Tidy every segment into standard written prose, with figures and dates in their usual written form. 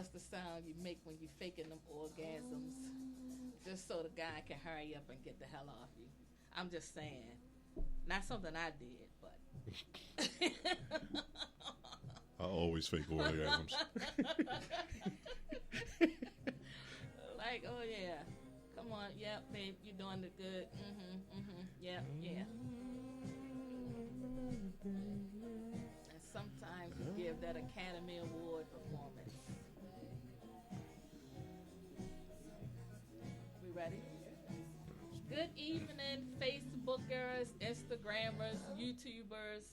That's the sound you make when you're faking them orgasms, just so the guy can hurry up and get the hell off you. I'm just saying, not something I did, but I always fake orgasms. like, oh yeah, come on, yep, babe, you're doing it good. Yep, yeah. And sometimes you give that Academy Award performance. We ready? Good evening, Facebookers, Instagrammers, YouTubers.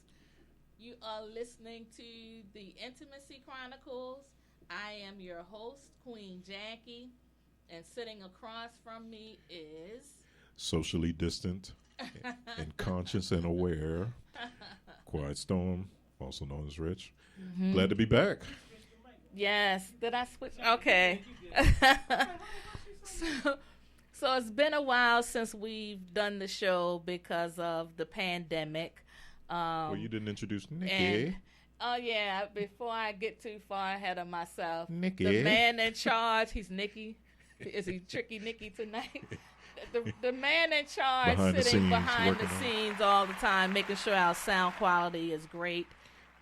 You are listening to the Intimacy Chronicles. I am your host, Queen Jackie, and sitting across from me is Socially distant and conscious and aware. Quiet Storm, also known as Rich. Mm-hmm. Glad to be back. Yes. Did I switch? Okay. So it's been a while since we've done the show because of the pandemic. Well, you didn't introduce Nikki. And, oh, yeah. Before I get too far ahead of myself. Nikki. The man in charge, he's Nikki. Is he Tricky Nikki tonight? The man in charge sitting behind the scenes all the time, making sure our sound quality is great,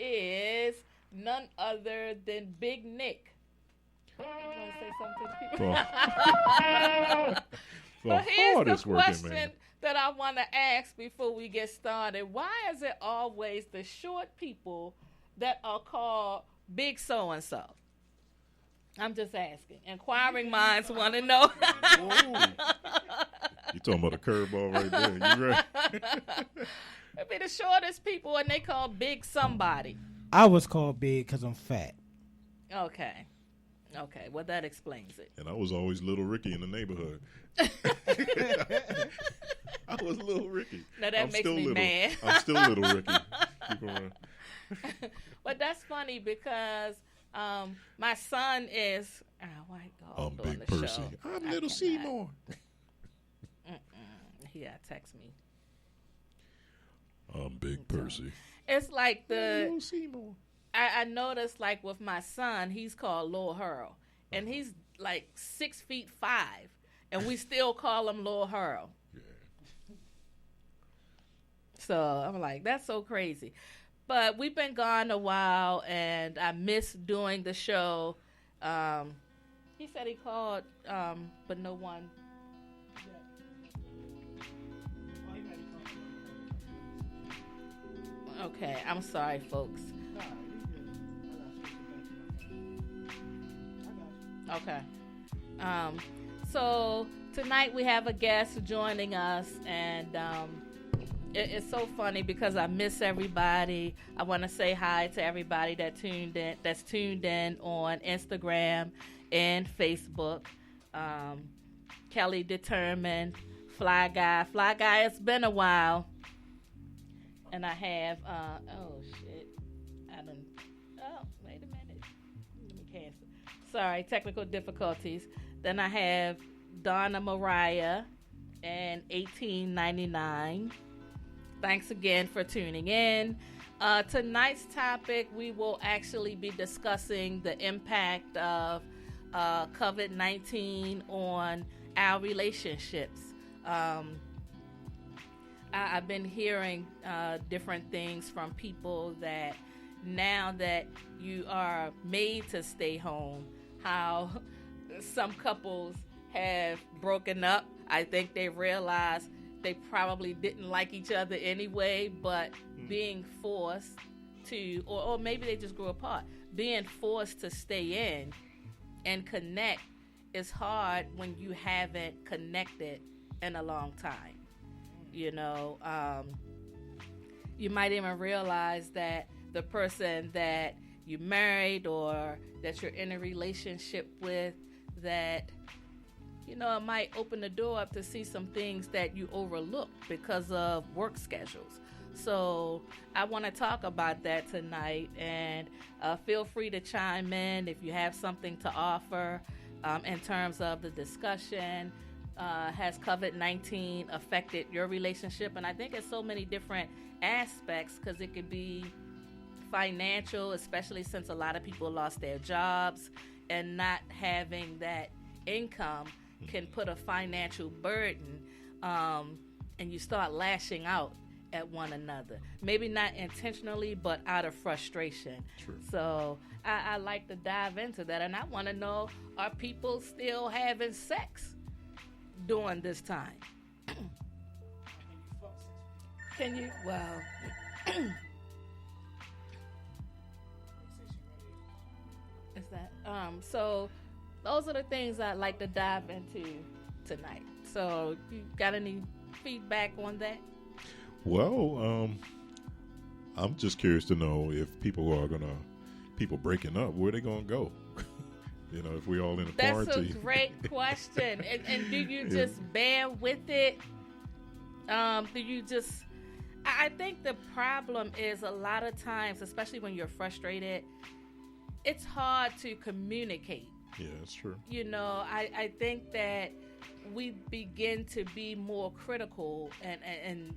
is none other than Big Nick. You want to say something to people? Well, here's the question that I want to ask before we get started. Why is it always the short people that are called Big So-and-so? I'm just asking. Inquiring minds want to know. You talking about a curveball right there. You right. It'd be the shortest people and they call Big somebody. I was called Big because I'm fat. Okay. Okay, well, that explains it. And I was always Little Ricky in the neighborhood. I was Little Ricky. Now that makes me mad. I'm still Little Ricky. Keep on. But that's funny because my son is... I'm Big Percy. Show. I'm Little Seymour. Yeah, text me. I'm Big Percy. It's like Little Seymour. I noticed, like, with my son, he's called Lil Hurl. And he's, like, 6'5", and we still call him Lil Hurl. Yeah. So I'm like, that's so crazy. But we've been gone a while, and I miss doing the show. He said he called, but no one. Okay, I'm sorry, folks. Okay. So tonight we have a guest joining us, and it's so funny because I miss everybody. I want to say hi to everybody that's tuned in on Instagram and Facebook. Kelly Determined, Fly Guy. Fly Guy, it's been a while. And I have, wait a minute. Let me cancel. Sorry, technical difficulties. Then I have Donna Mariah and 1899. Thanks again for tuning in. Tonight's topic, we will actually be discussing the impact of COVID-19 on our relationships. I've been hearing different things from people that now that you are made to stay home, how some couples have broken up. I think they realized they probably didn't like each other anyway, but being forced to, or maybe they just grew apart, being forced to stay in and connect is hard when you haven't connected in a long time. You know, you might even realize that the person that you married or that you're in a relationship with, that, you know, it might open the door up to see some things that you overlooked because of work schedules. So I want to talk about that tonight, and feel free to chime in if you have something to offer in terms of the discussion. Has COVID-19 affected your relationship? And I think it's so many different aspects, because it could be financial, especially since a lot of people lost their jobs. and not having that income can put a financial burden, and you start lashing out at one another. Maybe not intentionally, but out of frustration. True. So I like to dive into that, and I want to know, are people still having sex during this time? Can you? Well, is that so? Those are the things I'd like to dive into tonight. So, you got any feedback on that? Well, I'm just curious to know if people breaking up, where they gonna go? If we all in a quarantine. That's a great question. And do you just bear with it? Do you just? I think the problem is a lot of times, especially when you're frustrated, it's hard to communicate. Yeah, that's true. I think that we begin to be more critical and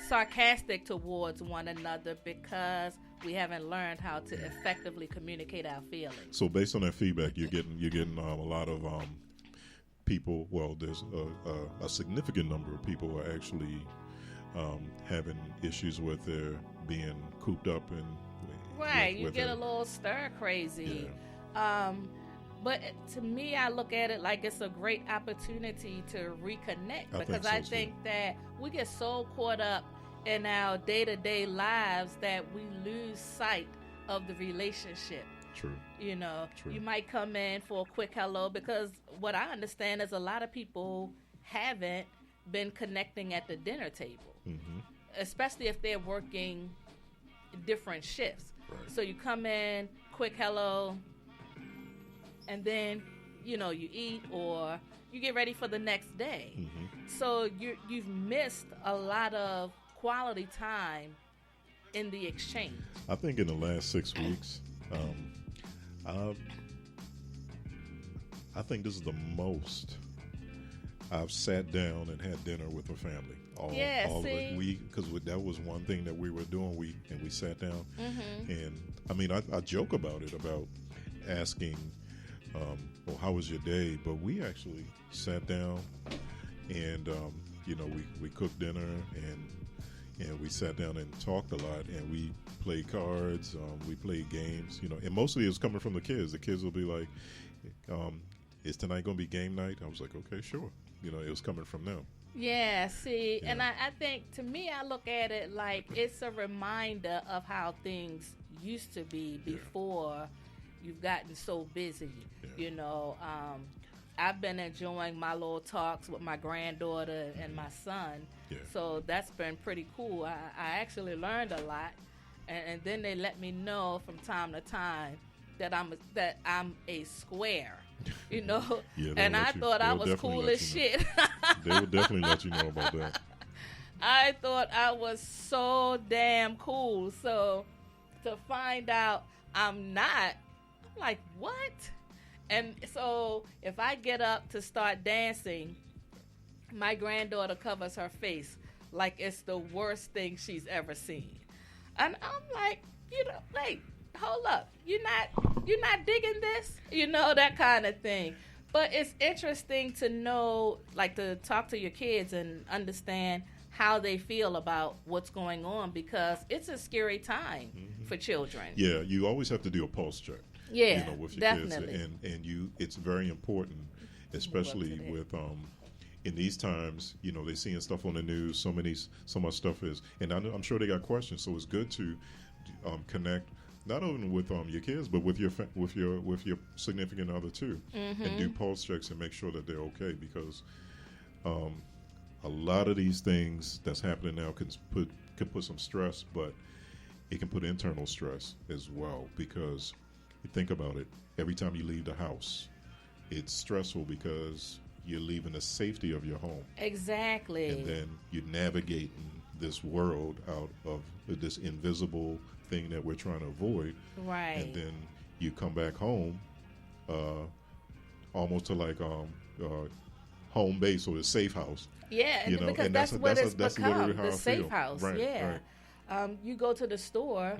sarcastic towards one another because we haven't learned how to effectively communicate our feelings. So based on that feedback, you're getting a lot of people. Well, there's a significant number of people who are actually having issues with their being cooped up and right. You get a little stir crazy. Yeah. But to me, I look at it like it's a great opportunity to reconnect because I think that we get so caught up in our day-to-day lives that we lose sight of the relationship. True. True. You might come in for a quick hello because what I understand is a lot of people haven't been connecting at the dinner table, especially if they're working different shifts. Right. So you come in, quick hello, and then, you eat or you get ready for the next day. So you've missed a lot of quality time in the exchange. I think in the last 6 weeks, I think this is the most I've sat down and had dinner with a family. All of it. Because that was one thing that we were doing. We sat down, and I mean, I joke about it, about asking, well, how was your day? But we actually sat down, and we cooked dinner, and we sat down and talked a lot, and we played cards, we played games, and mostly it was coming from the kids. The kids will be like, is tonight going to be game night? I was like, okay, sure. It was coming from them. Yeah, see, and I think, to me, I look at it like it's a reminder of how things used to be before you've gotten so busy. I've been enjoying my little talks with my granddaughter and my son, so that's been pretty cool. I actually learned a lot, and then they let me know from time to time that I'm a square. And I thought I was cool as shit. They would definitely let you know about that. I thought I was so damn cool. So to find out I'm not, I'm like, what? And so if I get up to start dancing, my granddaughter covers her face like it's the worst thing she's ever seen. And I'm like, hold up, you're not digging this, that kind of thing. But it's interesting to know, like, to talk to your kids and understand how they feel about what's going on, because it's a scary time for children. Yeah, you always have to do a pulse check. Yeah, with your definitely. kids, and it's very important, especially with in these times. They're seeing stuff on the news. So much stuff is, and I'm sure they got questions. So it's good to connect. Not only with your kids, but with your significant other too, and do pulse checks and make sure that they're okay, because a lot of these things that's happening now can put some stress, but it can put internal stress as well, because you think about it, every time you leave the house, it's stressful because you're leaving the safety of your home. Exactly. And then you're navigating this world out of this invisible thing that we're trying to avoid. Right. And then you come back home, almost to like home base or the safe house. Yeah, because and that's what it's become, how the I safe feel. house. Right, yeah. right. You go to the store,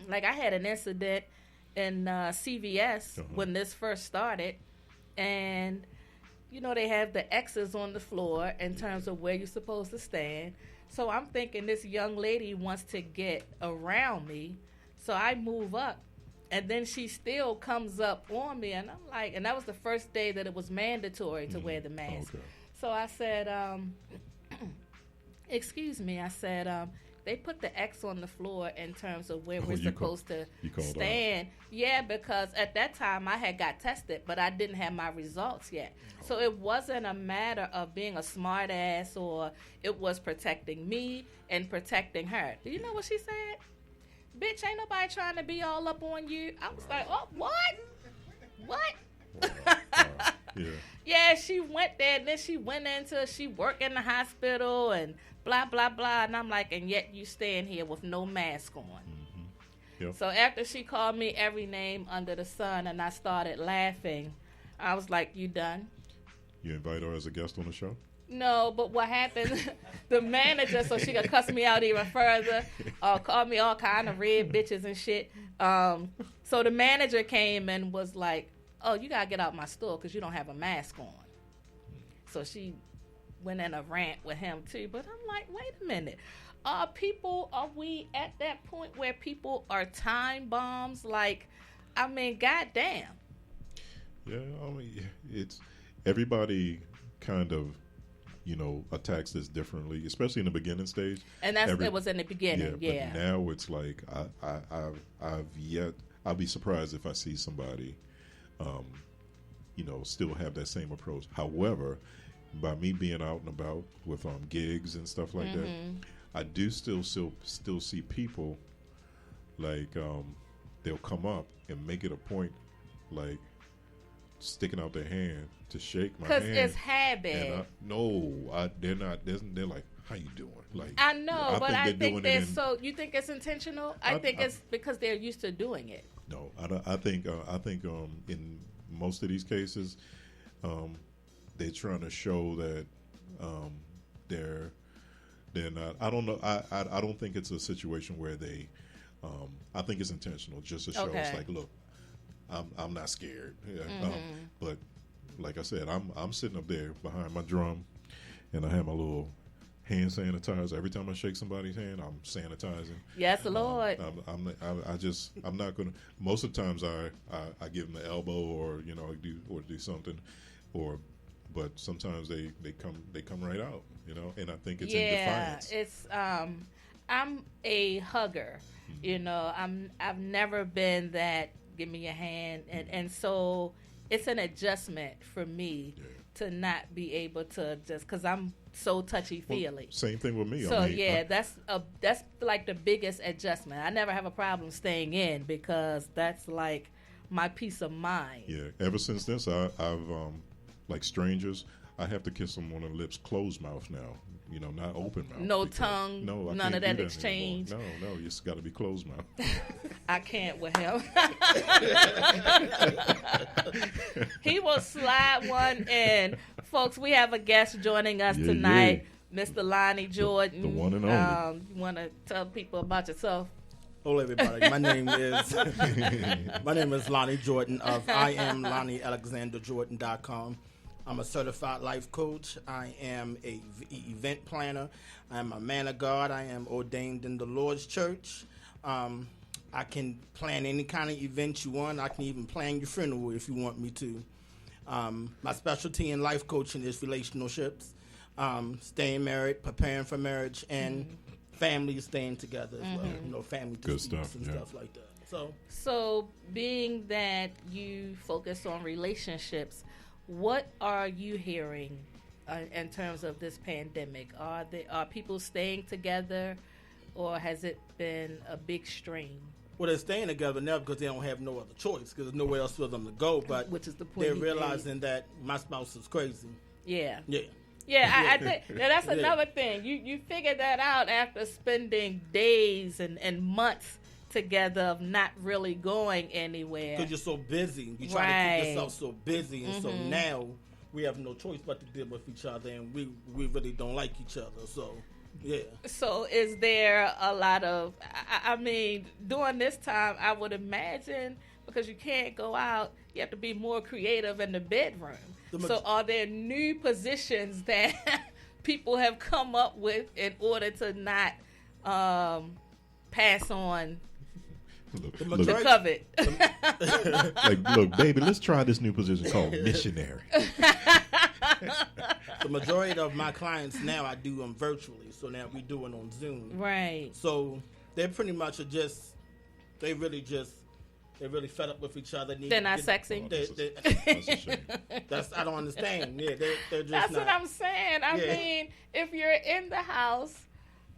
like I had an incident in CVS when this first started, and they have the X's on the floor in terms of where you're supposed to stand. So I'm thinking this young lady wants to get around me, so I move up, and then she still comes up on me, and I'm like, and that was the first day that it was mandatory to wear the mask. Okay. So I said, excuse me, I said, they put the X on the floor in terms of where we're supposed to stand. Yeah, because at that time I had got tested, but I didn't have my results yet. So it wasn't a matter of being a smart ass, or it was protecting me and protecting her. Do you know what she said? Bitch, ain't nobody trying to be all up on you. I was like, oh, what? Yeah, she went there, and then she worked in the hospital and blah, blah, blah. And I'm like, and yet you stand here with no mask on. Mm-hmm. Yep. So after she called me every name under the sun and I started laughing, I was like, you done? You invite her as a guest on the show? No, but what happened, the manager, so she could cuss me out even further, call me all kind of red bitches and shit. So the manager came and was like, oh, you got to get out my store because you don't have a mask on. So she went in a rant with him too. But I'm like, wait a minute. Are we at that point where people are time bombs? Like, I mean, goddamn. Yeah, I mean, it's everybody kind of, attacks this differently, especially in the beginning stage. And it was in the beginning, yeah. But now it's like I'll be surprised if I see somebody, still have that same approach. However, by me being out and about with gigs and stuff like that, I do still see people like they'll come up and make it a point, like sticking out their hand to shake my hand. Because it's habit. They're not. They're like, how you doing? Like, I know, but I think they're so. You think it's intentional? I think it's because they're used to doing it. No, I think in most of these cases, they're trying to show that they're not. I don't know. I don't think it's a situation where they. I think it's intentional, just to show it's like, look, I'm not scared. Yeah, but like I said, I'm sitting up there behind my drum, and I have my little hand sanitizer. Every time I shake somebody's hand, I'm sanitizing. Yes, Lord. I'm not gonna. Most of the times, I give them the elbow, or do something, but sometimes they come right out, and I think it's in defiance. It's I'm a hugger, I've never been that. Give me your hand, and so it's an adjustment for me to not be able to just because I'm so touchy-feely. Well, same thing with me. So that's like the biggest adjustment. I never have a problem staying in because that's like my peace of mind. Yeah. Ever since this, I've like strangers, I have to kiss them on the lips, closed mouth now. Not open mouth. No tongue. No, none of that exchange. No, you just got to be closed mouth. I can't with him. He will slide one in. Folks, we have a guest joining us tonight, Mr. Lonnie Jordan. The one and only. You want to tell people about yourself? Hello, everybody. My name is Lonnie Jordan of IamLonnieAlexanderJordan.com. I'm a certified life coach. I am a event planner. I am a man of God. I am ordained in the Lord's church. I can plan any kind of event you want. I can even plan your funeral if you want me to. My specialty in life coaching is relationships, staying married, preparing for marriage, and family staying together as well. Family disputes and stuff like that. So being that you focus on relationships, what are you hearing in terms of this pandemic? Are people staying together, or has it been a big strain? Well, they're staying together now because they don't have no other choice because there's nowhere else for them to go. But which is the point they're realizing that my spouse is crazy. Yeah. I think that's another thing. You figure that out after spending days and months together of not really going anywhere. Because you're so busy. You try to keep yourself so busy. And so now we have no choice but to deal with each other. And we really don't like each other. So, yeah. So is there a lot of, I mean, during this time, I would imagine, because you can't go out. You have to be more creative in the bedroom. So are there new positions that people have come up with in order to not pass on the covet? Like, look, baby, let's try this new position called missionary. The majority of my clients now, I do them virtually. So now we do it on Zoom. Right. So they're pretty much they really fed up with each other. They're not sexy. I don't understand. Yeah, they're just That's not. what I'm saying. I mean, if you're in the house,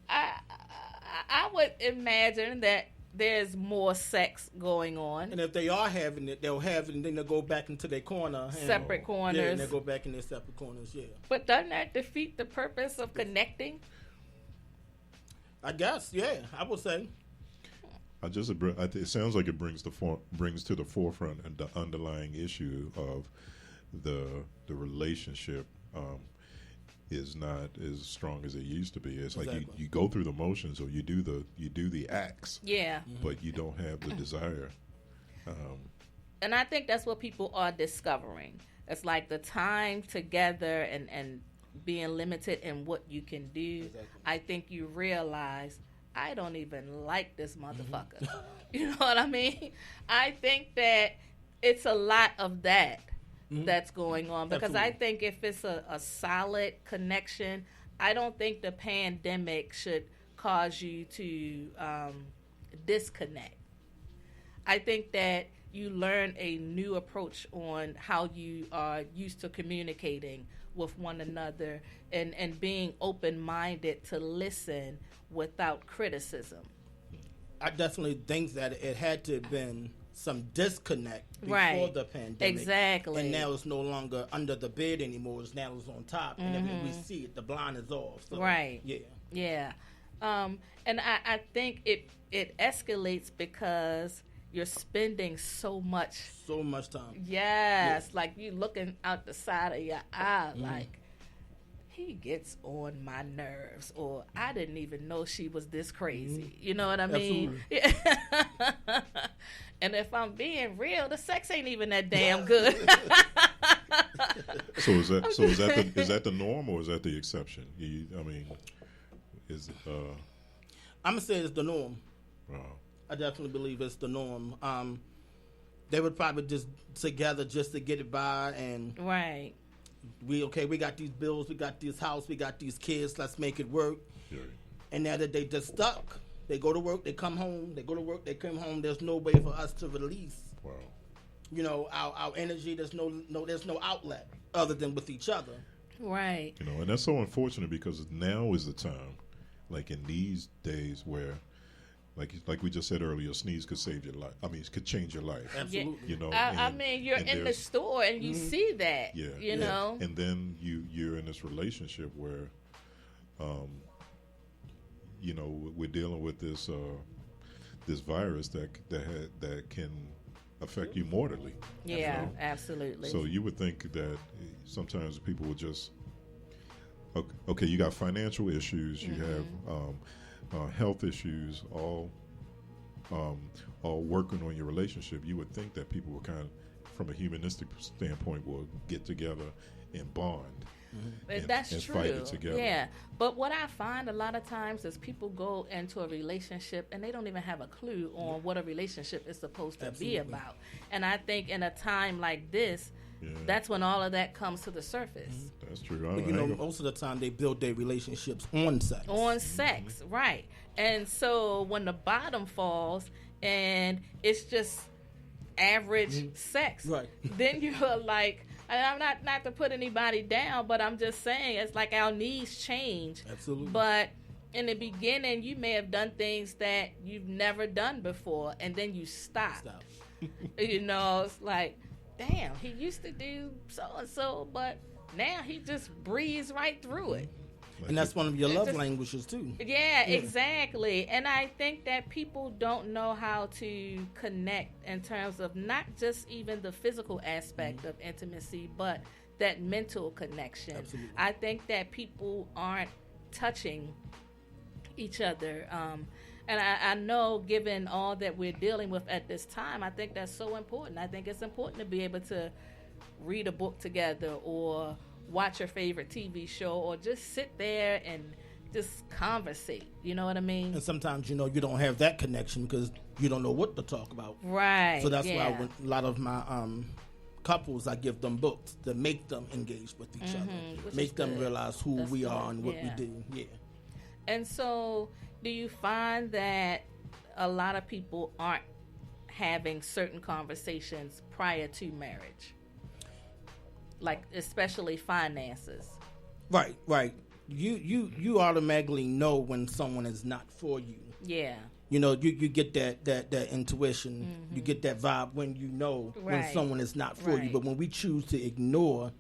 I would imagine that there's more sex going on. And if they are having it, they'll have it, and then they'll go back into their corner. Separate corners. Yeah, and they'll go back in their separate corners, yeah. But doesn't that defeat the purpose of connecting? I guess, yeah, I would say. It sounds like it brings to the forefront and the underlying issue of the relationship is not as strong as it used to be. It's exactly. Like you go through the motions, or you do the acts, yeah, but you don't have the desire. And I think that's what people are discovering. It's like the time together and being limited in what you can do. Exactly. I think you realize, I don't even like this motherfucker. Mm-hmm. You know what I mean? I think that it's a lot of that that's going on. Because absolutely. I think if it's a solid connection, I don't think the pandemic should cause you to disconnect. I think that you learn a new approach on how you are used to communicating with one another and being open-minded to listen without criticism. I definitely think that it had to have been some disconnect before the pandemic. Exactly. And now it's no longer under the bed anymore. It's now it's on top. And then we see it, the blind is off. So, right. Yeah. Yeah. And I think it escalates because you're spending so much time. Yes. Yeah. Like you looking out the side of your eye like, he gets on my nerves, or I didn't even know she was this crazy. You know what I mean? And if I'm being real, the sex ain't even that damn good. So is that the norm, or is that the exception? Is it? I'm gonna say it's the norm. Wow. I definitely believe it's the norm. They would probably just together just to get it by, and right. We got these bills, we got this house, we got these kids, let's make it work. Yeah. And now that they just stuck, they go to work, they come home, they go to work, they come home, there's no way for us to release. Wow. You know, our energy, there's no outlet other than with each other. Right. You know, and that's so unfortunate, because now is the time, like in these days where, like we just said earlier, a sneeze could save your life. I mean, it could change your life. Absolutely. You know, I mean, you're in the store and you see that. Yeah. You know, and then you're in this relationship where, you know, we're dealing with this virus that can affect you mortally. Yeah, absolutely. So you would think that sometimes people would just, okay, you got financial issues, you have health issues, all working on your relationship. You would think that people would kind of, from a humanistic standpoint, will get together and bond. And that's true. Fight it together. Yeah. But what I find a lot of times is people go into a relationship and they don't even have a clue on what a relationship is supposed to be about. And I think in a time like this, that's when all of that comes to the surface. That's true. But most of the time they build their relationships on sex. On sex, right. And so when the bottom falls and it's just average sex, right. Then you're like, and I'm not to put anybody down, but I'm just saying it's like our needs change. Absolutely. But in the beginning, you may have done things that you've never done before, and then you stop. You know, it's like, damn, he used to do so-and-so, but now he just breezes right through it. And that's one of your love languages, too. Yeah, exactly. And I think that people don't know how to connect in terms of not just even the physical aspect of intimacy, but that mental connection. Absolutely. I think that people aren't touching each other. And I know, given all that we're dealing with at this time, I think that's so important. I think it's important to be able to read a book together or watch your favorite TV show or just sit there and just conversate. You know what I mean? And sometimes, you don't have that connection because you don't know what to talk about. Right. So that's why when a lot of my couples, I give them books to make them engage with each other, make them realize who we are and what we do. Yeah. And so, do you find that a lot of people aren't having certain conversations prior to marriage? Like, especially finances. Right. You automatically know when someone is not for you. Yeah. You get that intuition. You get that vibe when you know when someone is not for you. But when we choose to ignore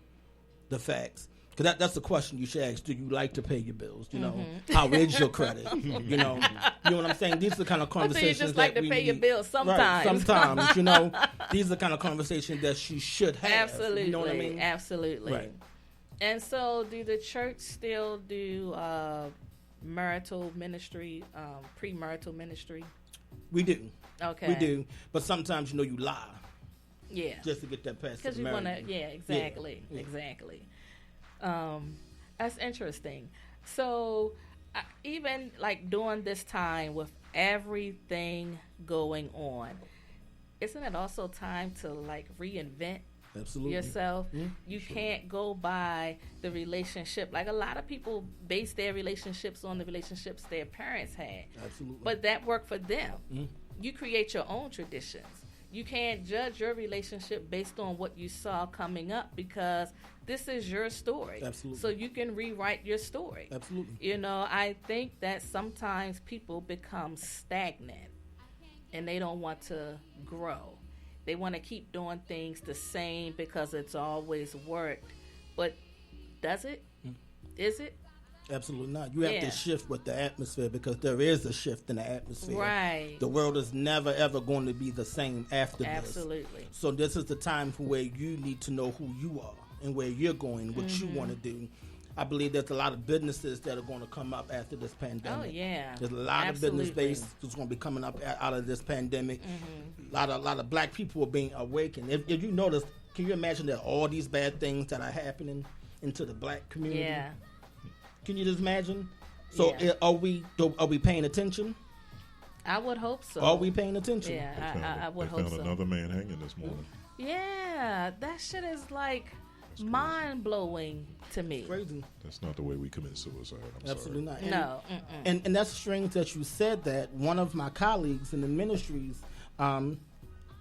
the facts, because that's the question you should ask: do you like to pay your bills? How is your credit? You know what I'm saying? These are the kind of conversations you just like to pay your bills sometimes. Right, sometimes, these are the kind of conversations that you should have. Absolutely, you know what I mean? Absolutely. Right. And so, do the church still do marital ministry, premarital ministry? We do. Okay. We do, but sometimes you lie. Yeah. Just to get that past. Because you want to. Yeah. Exactly. Yeah. Exactly. That's interesting. So, even like during this time with everything going on, isn't it also time to like reinvent yourself? You can't go by the relationship. Like a lot of people base their relationships on the relationships their parents had. Absolutely. But that worked for them. You create your own traditions. You can't judge your relationship based on what you saw coming up because this is your story. Absolutely. So you can rewrite your story. Absolutely. I think that sometimes people become stagnant and they don't want to grow. They want to keep doing things the same because it's always worked. But does it? Is it? Absolutely not. You have to shift with the atmosphere because there is a shift in the atmosphere. Right. The world is never, ever going to be the same after this. Absolutely. So this is the time for where you need to know who you are and where you're going, what you want to do. I believe there's a lot of businesses that are going to come up after this pandemic. Oh, yeah. There's a lot of business base that's going to be coming up out of this pandemic. A lot of black people are being awakened. If you notice, can you imagine that all these bad things that are happening into the black community? Yeah. Can you just imagine? So are we paying attention? I would hope so. Are we paying attention? Yeah, I would hope so. They found another man hanging this morning. Yeah, that shit is like mind-blowing to me. Crazy. That's not the way we commit suicide. I'm Absolutely sorry. not. No. And that's strange that you said that. One of my colleagues in the ministries,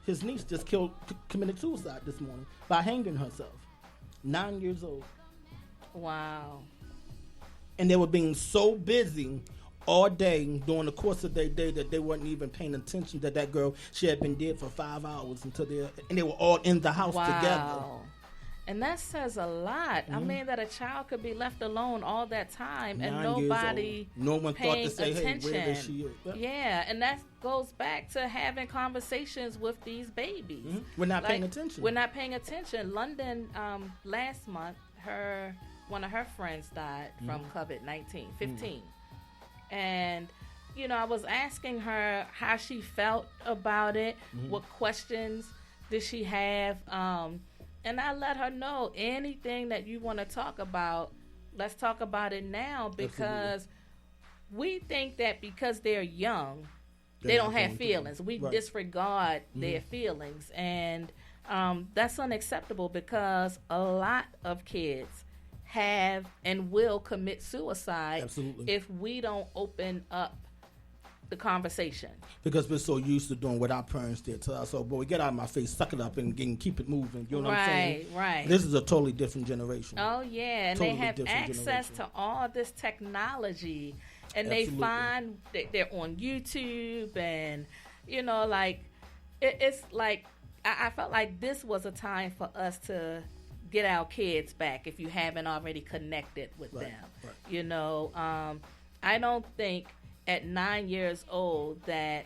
his niece just committed suicide this morning by hanging herself. 9 years old. Wow. And they were being so busy all day during the course of their day that they weren't even paying attention that girl, she had been dead for 5 hours and they were all in the house together. And that says a lot. I mean, that a child could be left alone all that time and no one thought to say, attention. Hey, where is she? Yeah, and that goes back to having conversations with these babies. We're not paying attention. We're not paying attention. London, last month, one of her friends died from COVID-19, 15. And, I was asking her how she felt about it, what questions did she have, and I let her know anything that you want to talk about, let's talk about it now because we think that because they're young, they don't have feelings. We disregard their feelings. And that's unacceptable because a lot of kids have and will commit suicide if we don't open up the conversation. Because we're so used to doing what our parents did to us. So, boy, get out of my face, suck it up, and keep it moving. You know what I'm saying? Right. This is a totally different generation. Oh, yeah. And they have access to all this technology. And they find that they're on YouTube. And, it's like, I felt like this was a time for us to get our kids back if you haven't already connected with them. Right. I don't think at 9 years old that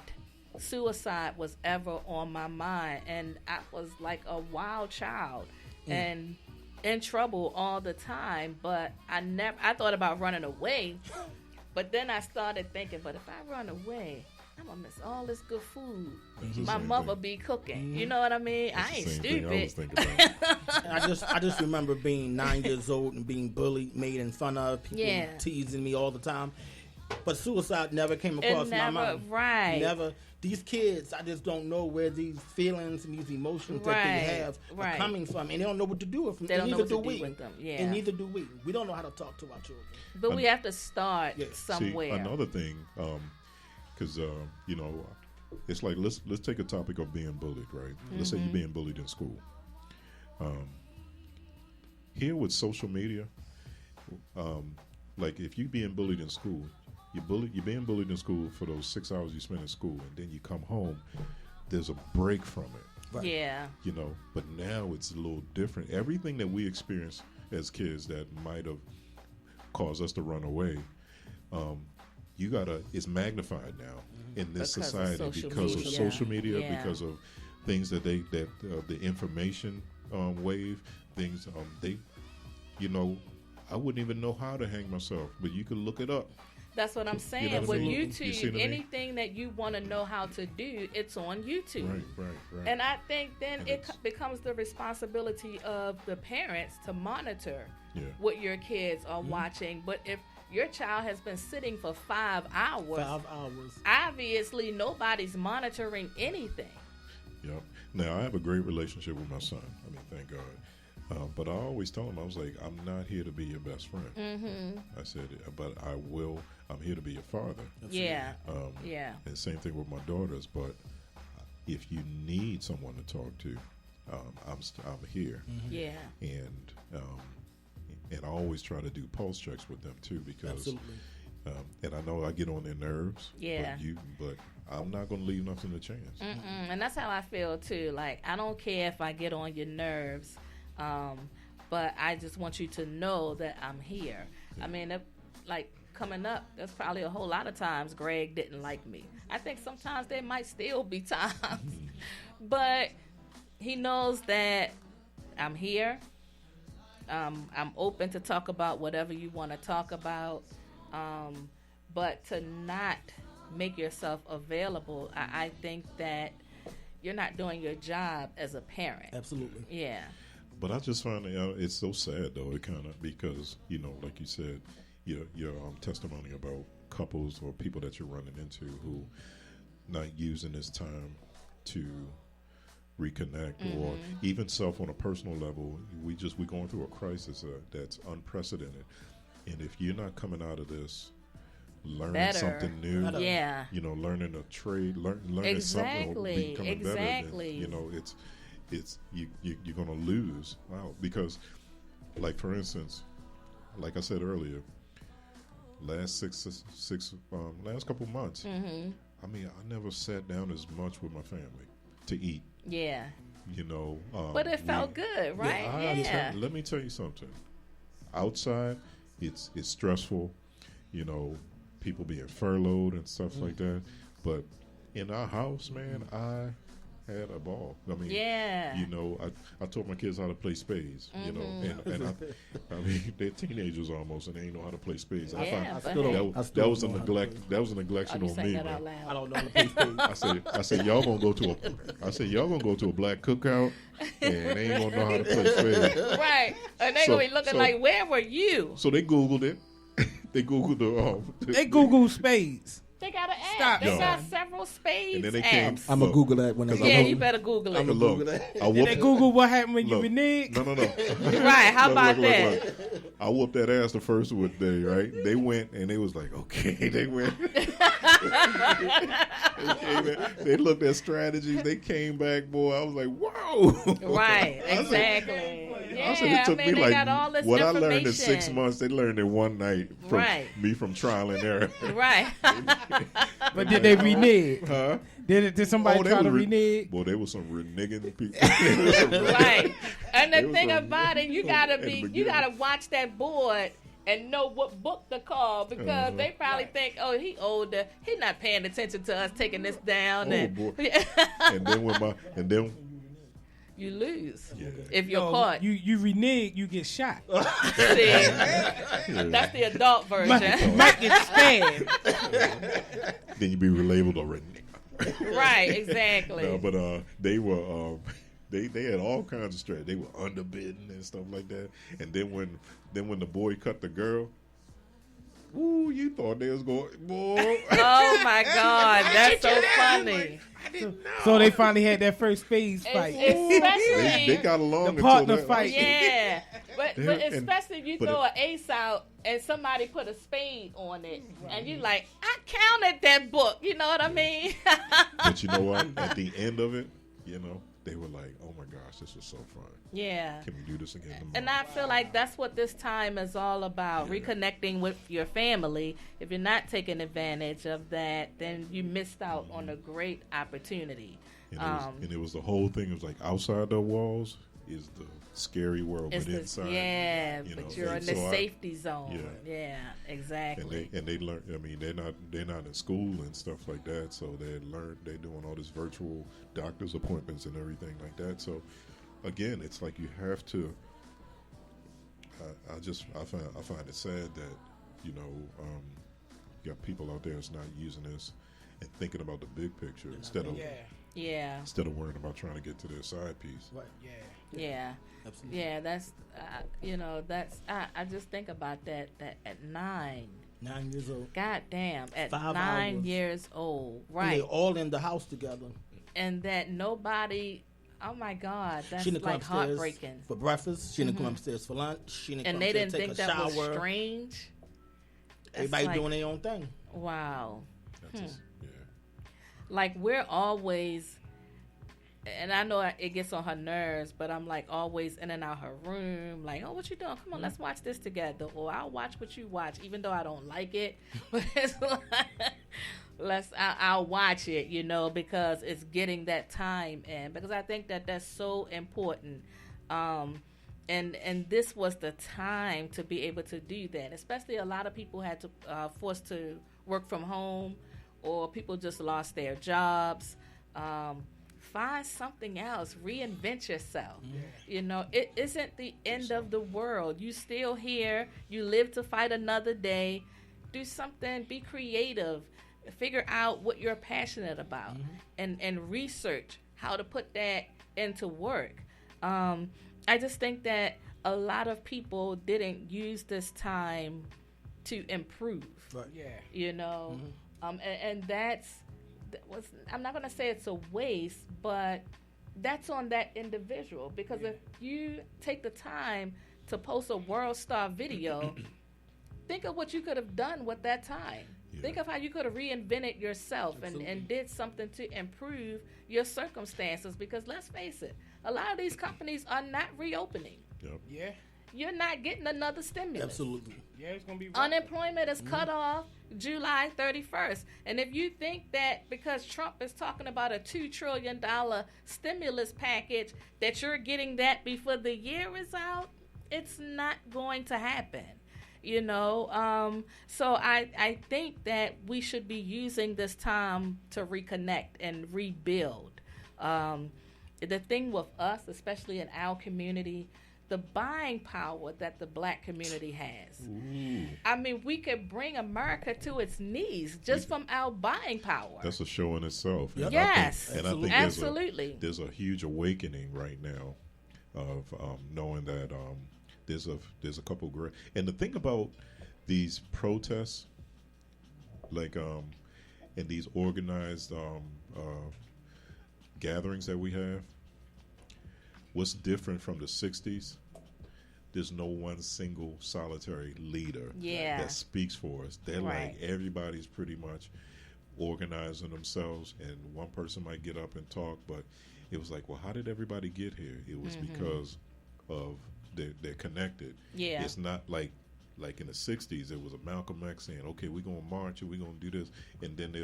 suicide was ever on my mind, and I was like a wild child and in trouble all the time, but I thought about running away, But then I started thinking, but if I run away, I'm gonna miss all this good food That's the my same mother thing. be cooking. You know what I mean? That's I the ain't same thing I was stupid. thinking about. I just remember being 9 years old and being bullied, made in fun of, people Yeah. teasing me all the time. But suicide never came across my mind. Right. Never. These kids, I just don't know where these feelings and these emotions that they have are coming from, and they don't know what to do with them. They don't know what to do we. do with them. Yeah. And neither do we. We don't know how to talk to our children. But we have to start somewhere. See, another thing, because you know, it's like let's take a topic of being bullied, right? Let's say you're being bullied in school. Here with social media, like if you're being bullied in school, you're being bullied in school for those 6 hours you spend in school, and then you come home. There's a break from it. Right. Yeah. You know, but now it's a little different. Everything that we experienced as kids that might have caused us to run away, it's magnified now in this Because society because of social media, because of things that the information wave, things you know, I wouldn't even know how to hang myself, but you could look it up. That's what I'm saying. You know what With I mean? YouTube, anything that you want to know how to do, it's on YouTube. Right. And I think then it becomes the responsibility of the parents to monitor what your kids are watching. But if your child has been sitting for 5 hours, obviously nobody's monitoring anything. Yep. Now, I have a great relationship with my son. I mean, thank God. But I always told him, I was like, I'm not here to be your best friend. Mm-hmm. I said, but I'm here to be your father. Yeah. And same thing with my daughters. But if you need someone to talk to, I'm here. Mm-hmm. Yeah. And I always try to do pulse checks with them too, because and I know I get on their nerves. Yeah. But I'm not going to leave nothing to chance. And that's how I feel too. Like, I don't care if I get on your nerves, but I just want you to know that I'm here. I mean, like coming up, there's probably a whole lot of times Greg didn't like me. I think sometimes there might still be times, but he knows that I'm here. I'm open to talk about whatever you want to talk about, but to not make yourself available, I think that you're not doing your job as a parent. Absolutely. Yeah. But I just find it's so sad though, it kind of, because, you know, like you said, your testimony about couples or people that you're running into who not using this time to reconnect, or even self on a personal level. We're going through a crisis that's unprecedented, and if you're not coming out of this learning something new, you know, learning a trade, learning something, or becoming better, then, you know, you're going to lose out. Because, like, for instance, like I said earlier, last couple months, I mean, I never sat down as much with my family to eat. Yeah. You know, but it felt good, right? Let me tell you something. Outside, it's stressful. You know, people being furloughed and stuff like that. But in our house, man, I had a ball. I mean, you know, I taught my kids how to play spades. You know, and I mean, they're teenagers almost, and they ain't know how to play spades. That was a neglect. That was a neglection on me. Man. I don't know how to play spades. I said y'all gonna go to a black cookout, and they ain't gonna know how to play spades. Right, and they gonna be looking like, where were you? So they Googled it. They Googled they Googled spades. They got an app. They got several spades. And then they came. I'm gonna Google that when you better Google it. I'm gonna Google that. Did they Google what happened when you reneged? No. Right? How about that? I whooped that ass the first day. Right? They went and they was like, okay. They went. They looked at strategies. They came back, boy. I was like, whoa. Right. Exactly. I said it took me like what I learned in 6 months. They learned in one night from me, from trial and error. Right. But did they renege? Huh? Did somebody try to renege? Boy, they were some reneging people. Right. And the thing about it, you gotta watch that board and know what book to call, because they probably think, oh, he older, he not paying attention to us taking this down. Boy. And then you lose. Yeah. If you're caught. You renege, you get shot. See, that's the adult version. Might get stabbed. Then you be relabeled a renege. Right, exactly. No, but they were they had all kinds of strategy. They were underbidding and stuff like that. And then when the boy cut the girl, ooh, you thought they was going, boy. Oh my God, that's so funny. I didn't know. So they finally had that first phase fight. Especially they got along the partner until fight. Yeah, but especially if you but throw an ace out and somebody put a spade on it, and you like, I counted that book. You know what I mean? But you know what? At the end of it, they were like, oh my gosh, this is so fun. Yeah. Can we do this again tomorrow? And I feel like that's what this time is all about, reconnecting with your family. If you're not taking advantage of that, then you missed out on a great opportunity. And it was the whole thing. It was like outside the walls is the scary world, but inside. Yeah, but you're in the safety zone. Yeah, exactly. And they learn. I mean, they're not in school and stuff like that. So they're doing all this virtual doctor's appointments and everything like that. So again, it's like you have to. I find it sad that you got people out there that's not using this and thinking about the big picture instead of worrying about trying to get to their side piece. Right. Yeah. Absolutely. Yeah, that's I just think about that at 9 years old. God damn, at 5 9 hours. years old, right? And they're all in the house together. And that nobody. Oh my God, that's she didn't like come upstairs heartbreaking. for breakfast. She didn't come upstairs for lunch. She didn't And come they upstairs didn't to take think a that shower. was strange. Everybody doing their own thing. Wow. That's Like we're always, and I know it gets on her nerves, but I'm like always in and out her room. Like, oh, what you doing? Come on, let's watch this together. Or I'll watch what you watch, even though I don't like it. But it's like, I'll watch it, because it's getting that time in. Because I think that that's so important. And this was the time to be able to do that. Especially a lot of people had to forced to work from home, or people just lost their jobs. Find something else. Reinvent yourself. Yeah. It isn't the end of the world. You still here. You live to fight another day. Do something. Be creative. Figure out what you're passionate about, and research how to put that into work. I just think that a lot of people didn't use this time to improve. Right. Yeah. And I'm not going to say it's a waste, but that's on that individual. Because if you take the time to post a world star video, think of what you could have done with that time. Yeah. Think of how you could have reinvented yourself and did something to improve your circumstances. Because let's face it, a lot of these companies are not reopening. Yep. Yeah. You're not getting another stimulus. Absolutely. Yeah, it's going to be rough. Unemployment is cut off July 31st. And if you think that because Trump is talking about a $2 trillion stimulus package, that you're getting that before the year is out, it's not going to happen. So I think that we should be using this time to reconnect and rebuild. The thing with us, especially in our community, the buying power that the black community has. Ooh. I mean, we could bring America to its knees just from our buying power. That's a show in itself. Yep. Yes, I think absolutely. There's a huge awakening right now of knowing that there's a couple great. And the thing about these protests, like and these organized gatherings that we have, what's different from the 60s, there's no one single solitary leader that speaks for us. They're like everybody's pretty much organizing themselves, and one person might get up and talk, but it was like, well, how did everybody get here? It was because of they're connected. Yeah. It's not like in the 60s, it was a Malcolm X saying, okay, we're going to march and we're going to do this. And then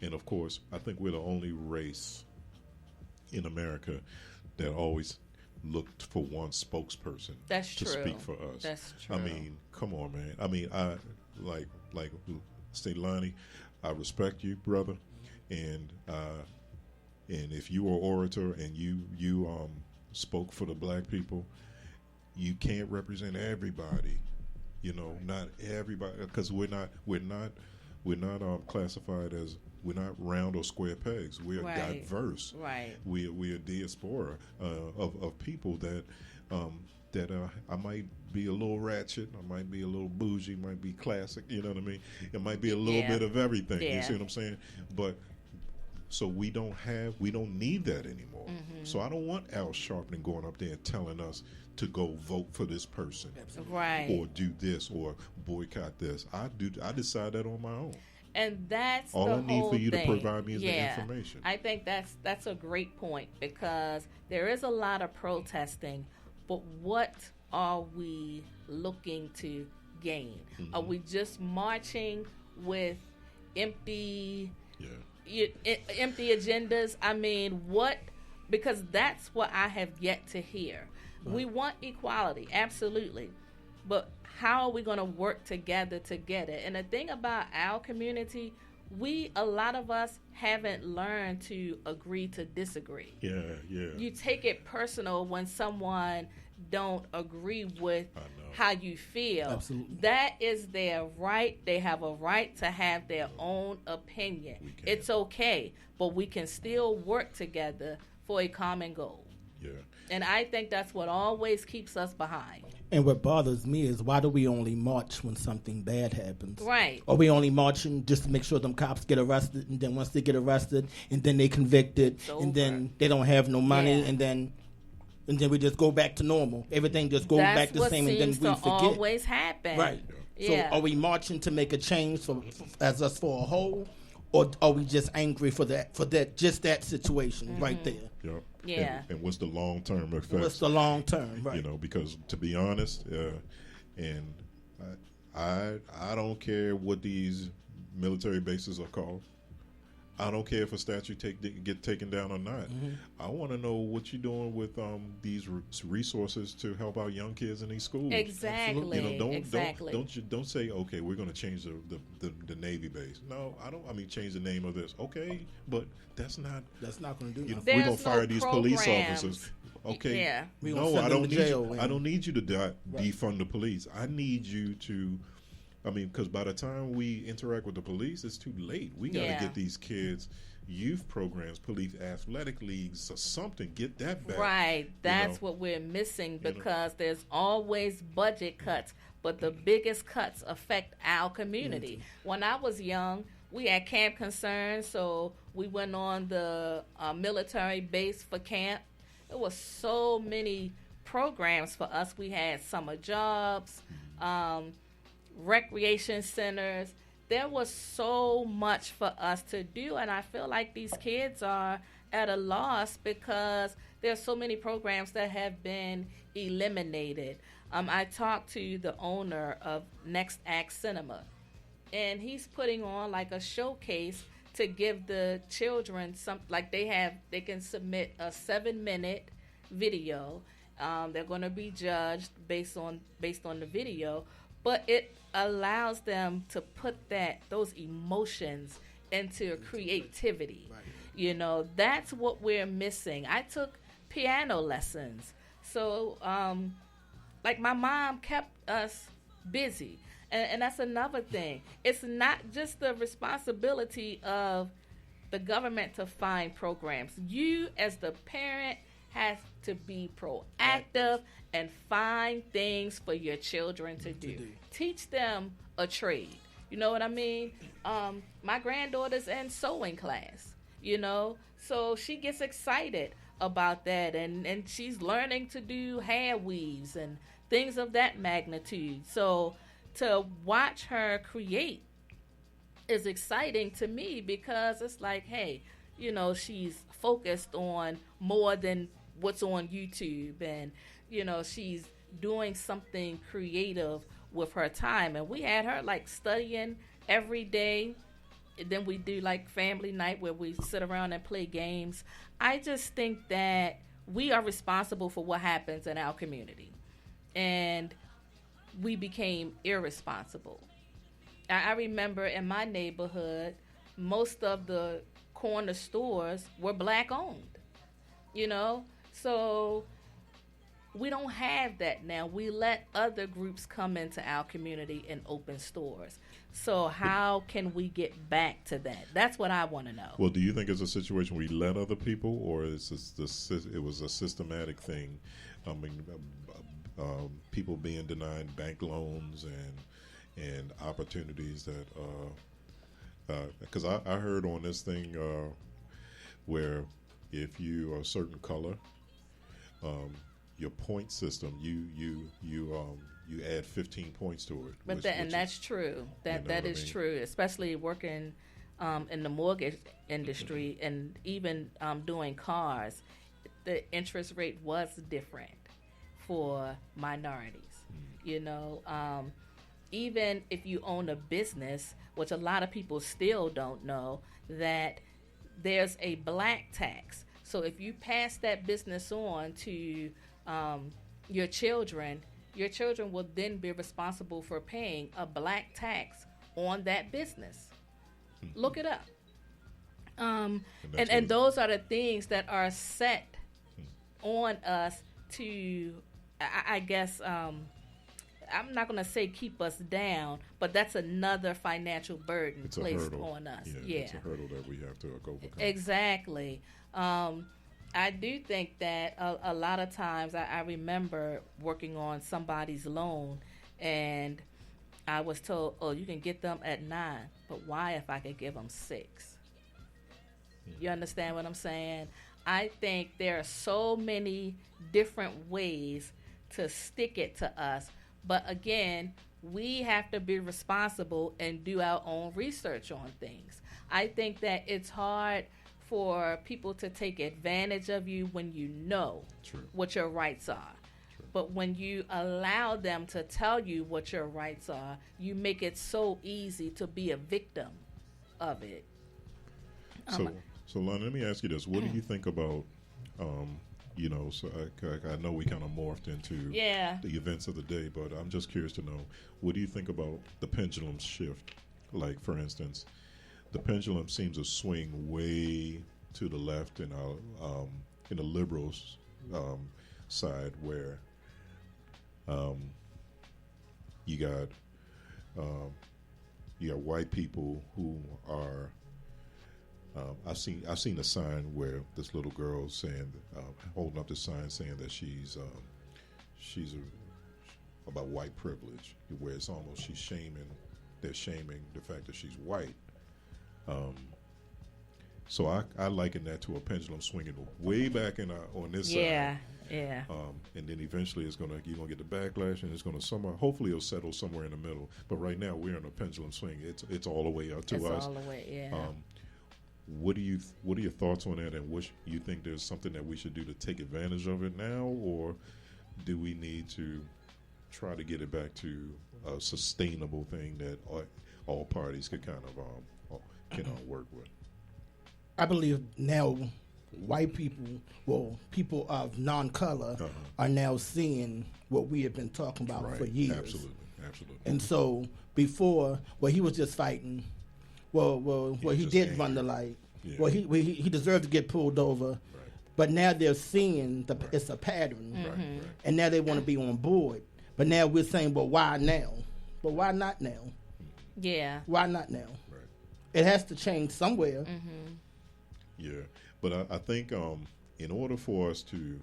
and of course, I think we're the only race in America that always looked for one spokesperson to speak for us. That's true. I mean, come on, man. I mean, I like Lonnie, I respect you, brother, and if you are an orator and you spoke for the black people. You can't represent everybody, not everybody, because we're not classified as, we're not round or square pegs. We are diverse. Right. We are diaspora of people that I might be a little ratchet, I might be a little bougie, might be classic. You know what I mean? It might be a little bit of everything. You see what I'm saying? But so we don't need that anymore. Mm-hmm. So I don't want Al Sharpton going up there and telling us to go vote for this person, right, or do this, or boycott this. I decide that on my own. And that's all the I need whole for you thing. to provide me is the information. I think that's a great point, because there is a lot of protesting, but what are we looking to gain? Mm-hmm. Are we just marching with empty agendas? I mean, what? Because that's what I have yet to hear. Right. We want equality, absolutely, but how are we going to work together to get it? And the thing about our community, a lot of us haven't learned to agree to disagree. Yeah. You take it personal when someone don't agree with how you feel. Absolutely. That is their right. They have a right to have their own opinion. It's okay, but we can still work together for a common goal. Yeah. And I think that's what always keeps us behind. And what bothers me is, why do we only march when something bad happens? Right. Or we only marching just to make sure them cops get arrested, and then once they get arrested, and then they convicted, and then they don't have no money, and then we just go back to normal. Everything just goes back the same, and then we forget. That's what seems to always happen. Right. Yeah. So are we marching to make a change as us for a whole, or are we just angry for that that situation right there? Yep. Yeah. And what's the long-term effect? What's the long term? Right. Because to be honest, and I don't care what these military bases are called. I don't care if a statue get taken down or not. Mm-hmm. I want to know what you're doing with these resources to help our young kids in these schools. Exactly. Don't say, okay, we're going to change the Navy base. No, I don't. I mean, change the name of this. Okay, but that's not going to do nothing. We're going to fire these police officers. Okay. Yeah. No, I don't need you. I don't need you to defund the police. I need you to. I mean, because by the time we interact with the police, it's too late. We got to get these kids youth programs, police athletic leagues, or something. Get that back. Right. That's what we're missing, because there's always budget cuts, but the biggest cuts affect our community. Mm-hmm. When I was young, we had camp concerns, so we went on the military base for camp. There was so many programs for us. We had summer jobs, recreation centers. There was so much for us to do, and I feel like these kids are at a loss because there's so many programs that have been eliminated. I talked to the owner of Next Act Cinema, and he's putting on like a showcase to give the children some, like they can submit a 7-minute video. They're going to be judged based on the video, but it allows them to put those emotions into creativity. Right. That's what we're missing. I took piano lessons, so like my mom kept us busy, and that's another thing. It's not just the responsibility of the government to find programs. You as the parent has to be proactive and find things for your children to do. Teach them a trade. You know what I mean? My granddaughter's in sewing class, so she gets excited about that, and she's learning to do hair weaves and things of that magnitude. So to watch her create is exciting to me, because it's like, hey, she's focused on more than what's on YouTube, and she's doing something creative with her time. And we had her like studying every day, and then we do like family night where we sit around and play games. I just think that we are responsible for what happens in our community, and we became irresponsible. I remember in my neighborhood, most of the corner stores were black owned, so we don't have that now. We let other groups come into our community and open stores. So how can we get back to that? That's what I want to know. Well, do you think it's a situation we let other people, or is it was a systematic thing? I mean, people being denied bank loans and opportunities that because I heard on this thing where if you are a certain color, your point system, you add 15 points to it. But that's true. That is true, especially working in the mortgage industry and even doing cars. The interest rate was different for minorities. You know, even if you own a business, which a lot of people still don't know, that there's a black tax. So if you pass that business on to your children will then be responsible for paying a black tax on that business. Look it up. And those are the things that are set on us to, I guess, I'm not going to say keep us down, but that's another financial burden placed on us. Yeah, it's a hurdle that we have to overcome. Exactly. I do think that a lot of times I remember working on somebody's loan, and I was told, oh, you can get them at 9, but why if I could give them 6? You understand what I'm saying? I think there are so many different ways to stick it to us, but again, we have to be responsible and do our own research on things. I think that it's hard for people to take advantage of you when you know what your rights are. But when you allow them to tell you what your rights are, you make it so easy to be a victim of it. So Lon, let me ask you this. What do you think about, you know, so I know we kind of morphed into the events of the day, but I'm just curious to know, what do you think about the pendulum shift? Like, for instance, the pendulum seems to swing way to the left in the liberals' side, where you got white people who are. I've seen a sign where this little girl saying, holding up the sign saying that she's about white privilege, where it's almost they're shaming the fact that she's white. So I liken that to a pendulum swinging way back on this side. Yeah. And then eventually you're gonna get the backlash, and it's gonna hopefully it'll settle somewhere in the middle. But right now we're in a pendulum swing. It's all the way up to us. It's all the way, yeah. What are your thoughts on that, and what you think there's something that we should do to take advantage of it now, or do we need to try to get it back to a sustainable thing that all parties could kind of work with? I believe now white people, people of non-color, are now seeing what we have been talking about for years. Absolutely. And so before, he was just fighting. He did run the light. Yeah. Well, he deserved to get pulled over. Right. But now they're seeing it's a pattern. Mm-hmm. Right. And now they want to be on board. But now we're saying, well, why now? But why not now? Yeah. Why not now? Right. It has to change somewhere. Mm-hmm. Yeah. But I think in order for us to,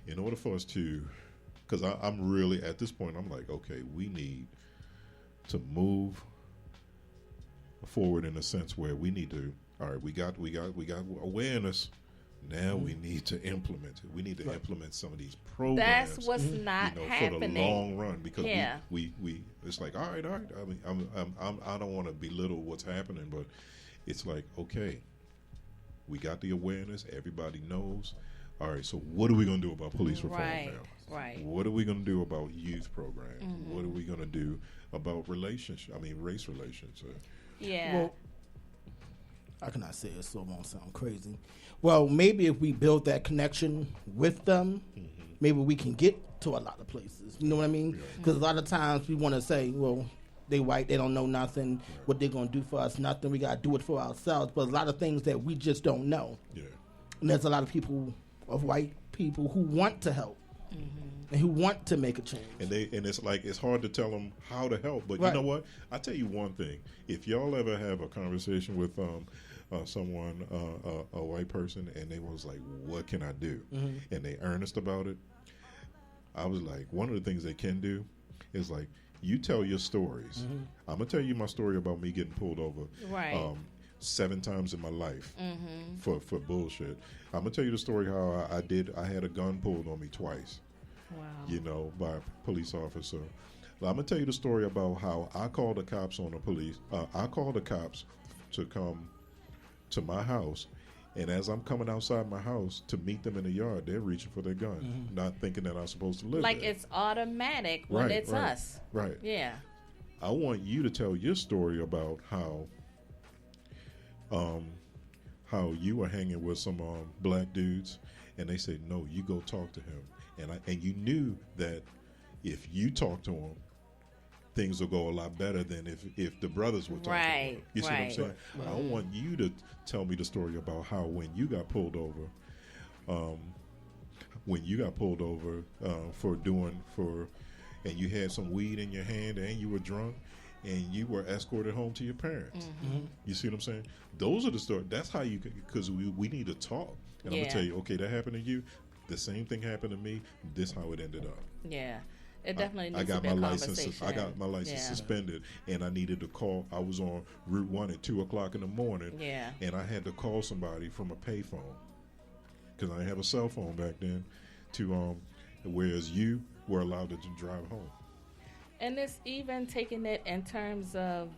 because I'm really, at this point, I'm like, okay, we need to move forward in a sense where we need to, all right, we got awareness. Now we need to implement it. We need to implement some of these programs. That's what's not happening for the long run, because we it's like, all right. I mean, I don't want to belittle what's happening, but it's like, okay, we got the awareness. Everybody knows. All right, so what are we going to do about police reform now? Right. What are we going to do about youth programs? Mm-hmm. What are we going to do about race relations? Yeah. Well, how can I say it so it won't sound crazy? Well, maybe if we build that connection with them, maybe we can get to a lot of places. You know what I mean? Because a lot of times we want to say, well, they white, they don't know nothing. What they're going to do for us, nothing. We got to do it for ourselves. But a lot of things that we just don't know. Yeah. And there's a lot of people of white people who want to help and who want to make a change. And it's like it's hard to tell them how to help. But Right. you know what? I tell you one thing: if y'all ever have a conversation with someone, a white person, and they was like, "What can I do?" and they earnest about it, I was like, one of the things they can do is like, you tell your stories. I'm gonna tell you my story about me getting pulled over. Right. 7 times in my life for bullshit. I'm gonna tell you the story how I had a gun pulled on me twice. Wow. You know, by a police officer. I'm gonna tell you the story about how I called the cops on the police. I called the cops to come to my house, and as I'm coming outside my house to meet them in the yard, they're reaching for their gun, not thinking that I'm supposed to live Like there. it's automatic when it's us. Right. Yeah. I want you to tell your story about how you were hanging with some black dudes, and they said, "No, you go talk to him," and you knew that if you talk to him, things will go a lot better than if the brothers were talking. Right. You see what I'm Right. saying? I want you to tell me the story about how when you got pulled over, and you had some weed in your hand and you were drunk and you were escorted home to your parents. You see what I'm saying? Those are the stories. That's how you, because we need to talk. And I'm gonna tell you, okay, that happened to you. The same thing happened to me. This how it ended up. Yeah. It definitely needs I got to be a my license. conversation. I got my license suspended, and I needed to call. I was on Route 1 at 2:00 in the morning, and I had to call somebody from a payphone because I didn't have a cell phone back then. Whereas you were allowed to drive home. And it's even taking it in terms of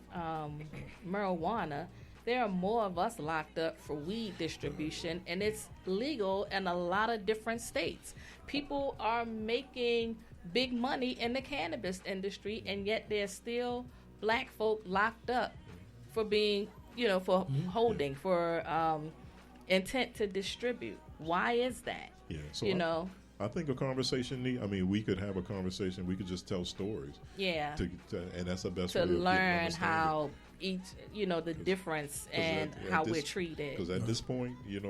marijuana. There are more of us locked up for weed distribution, and it's legal in a lot of different states. People are making big money in the cannabis industry, and yet there's still black folk locked up for being, for holding, for intent to distribute. Why is that? Yeah, so I think a conversation we could have a conversation. We could just tell stories. Yeah. And that's the best to way of learn how each, the difference and how we're treated. Because at this point, you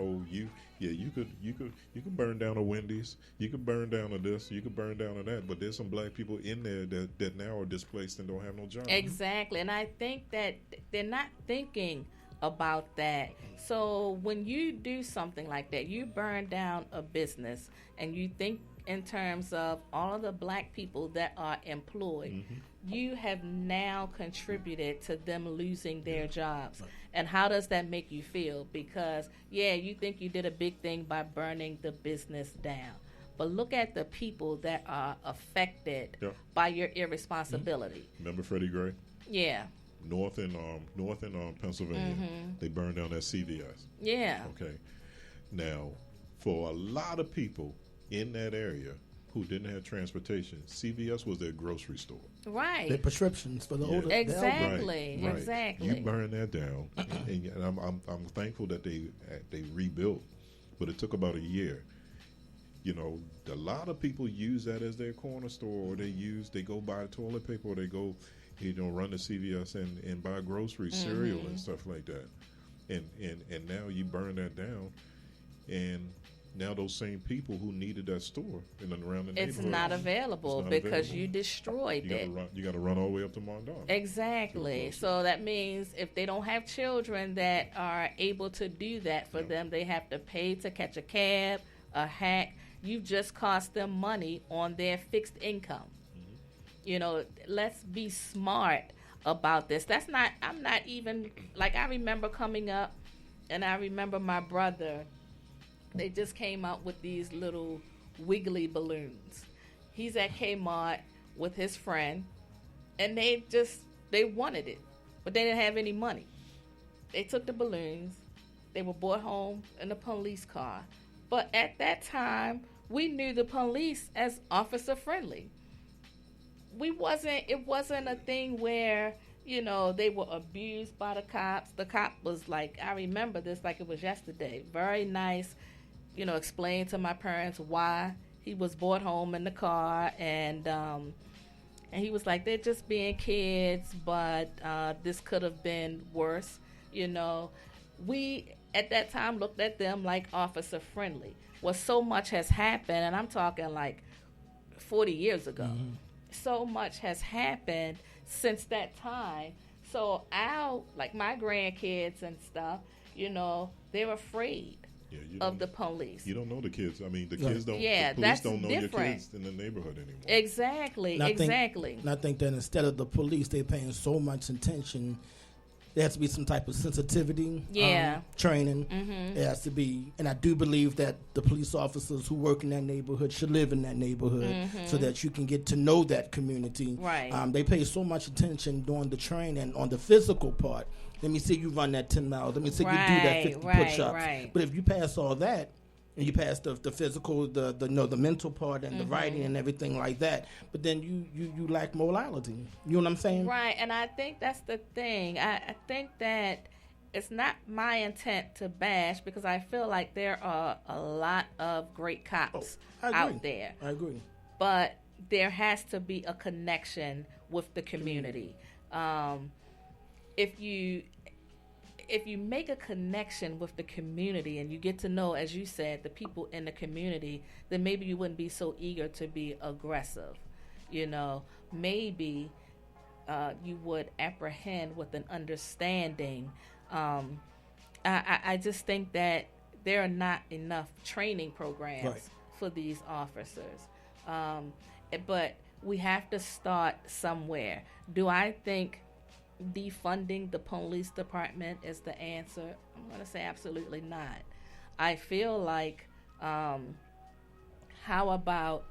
could burn down a Wendy's, you could burn down a this, you could burn down a that. But there's some black people in there that now are displaced and don't have no job. Exactly, and I think that they're not thinking about that. So when you do something like that, you burn down a business and you think in terms of all of the black people that are employed, you have now contributed to them losing their jobs. Right. And how does that make you feel? Because, you think you did a big thing by burning the business down. But look at the people that are affected by your irresponsibility. Remember Freddie Gray? Yeah. North in Pennsylvania, they burned down that CVS. Yeah. Okay. Now, for a lot of people in that area who didn't have transportation, CVS was their grocery store. Right. Their prescriptions for the older. Exactly. Right. Exactly. You burn that down, and I'm thankful that they rebuilt, but it took about a year. A lot of people use that as their corner store, or they go buy toilet paper, or they go, run to CVS and buy groceries, cereal and stuff like that. And now you burn that down, and now those same people who needed that store in and around the neighborhood, it's not available because you destroyed it. You got to run all the way up to Mondawmin. Exactly. So that means if they don't have children that are able to do that for them, they have to pay to catch a cab, a hack. You've just cost them money on their fixed income. Let's be smart about this. I'm not even, I remember coming up, and I remember my brother, they just came out with these little wiggly balloons. He's at Kmart with his friend, and they wanted it, but they didn't have any money. They took the balloons. They were brought home in a police car. But at that time, we knew the police as officer friendly. It wasn't a thing where, they were abused by the cops. The cop was I remember this like it was yesterday. Very nice, explained to my parents why he was brought home in the car. And he was like, they're just being kids, but this could have been worse. We at that time looked at them like officer friendly. Well, so much has happened, and I'm talking like 40 years ago. Mm-hmm. So much has happened since that time. So like my grandkids and stuff, they're afraid of the police. You don't know the kids. I mean, the kids don't. Yeah, the police that's don't know different. Your kids in the neighborhood anymore. Exactly. And I think that instead of the police, they're paying so much attention. There has to be some type of sensitivity, training. Mm-hmm. There has to be, and I do believe that the police officers who work in that neighborhood should live in that neighborhood so that you can get to know that community. Right. They pay so much attention during the training on the physical part. Let me see you run that 10 miles. Let me see you do that 50 push-ups. Right. But if you pass all that, and you pass the physical, the mental part, and the writing and everything like that, but then you lack morality. You know what I'm saying? Right, and I think that's the thing. I think that it's not my intent to bash, because I feel like there are a lot of great cops out there. I agree. But there has to be a connection with the community. If you make a connection with the community and you get to know, as you said, the people in the community, then maybe you wouldn't be so eager to be aggressive. Maybe you would apprehend with an understanding. I just think that there are not enough training programs for these officers. But we have to start somewhere. Do I think defunding the police department is the answer? I'm going to say absolutely not. I feel like how about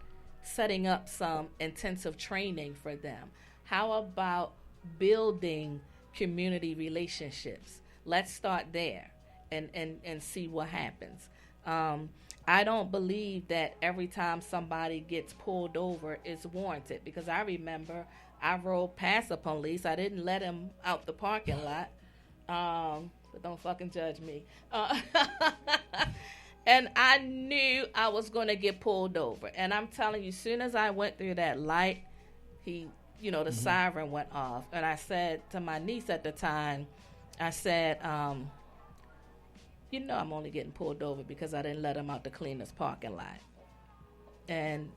setting up some intensive training for them? How about building community relationships? Let's start there and see what happens. I don't believe that every time somebody gets pulled over it's warranted, because I remember I rode past the police. I didn't let him out the parking lot. But don't fucking judge me. And I knew I was going to get pulled over. And I'm telling you, as soon as I went through that light, the siren went off. And I said to my niece at the time, I said, I'm only getting pulled over because I didn't let him out to clean this parking lot. And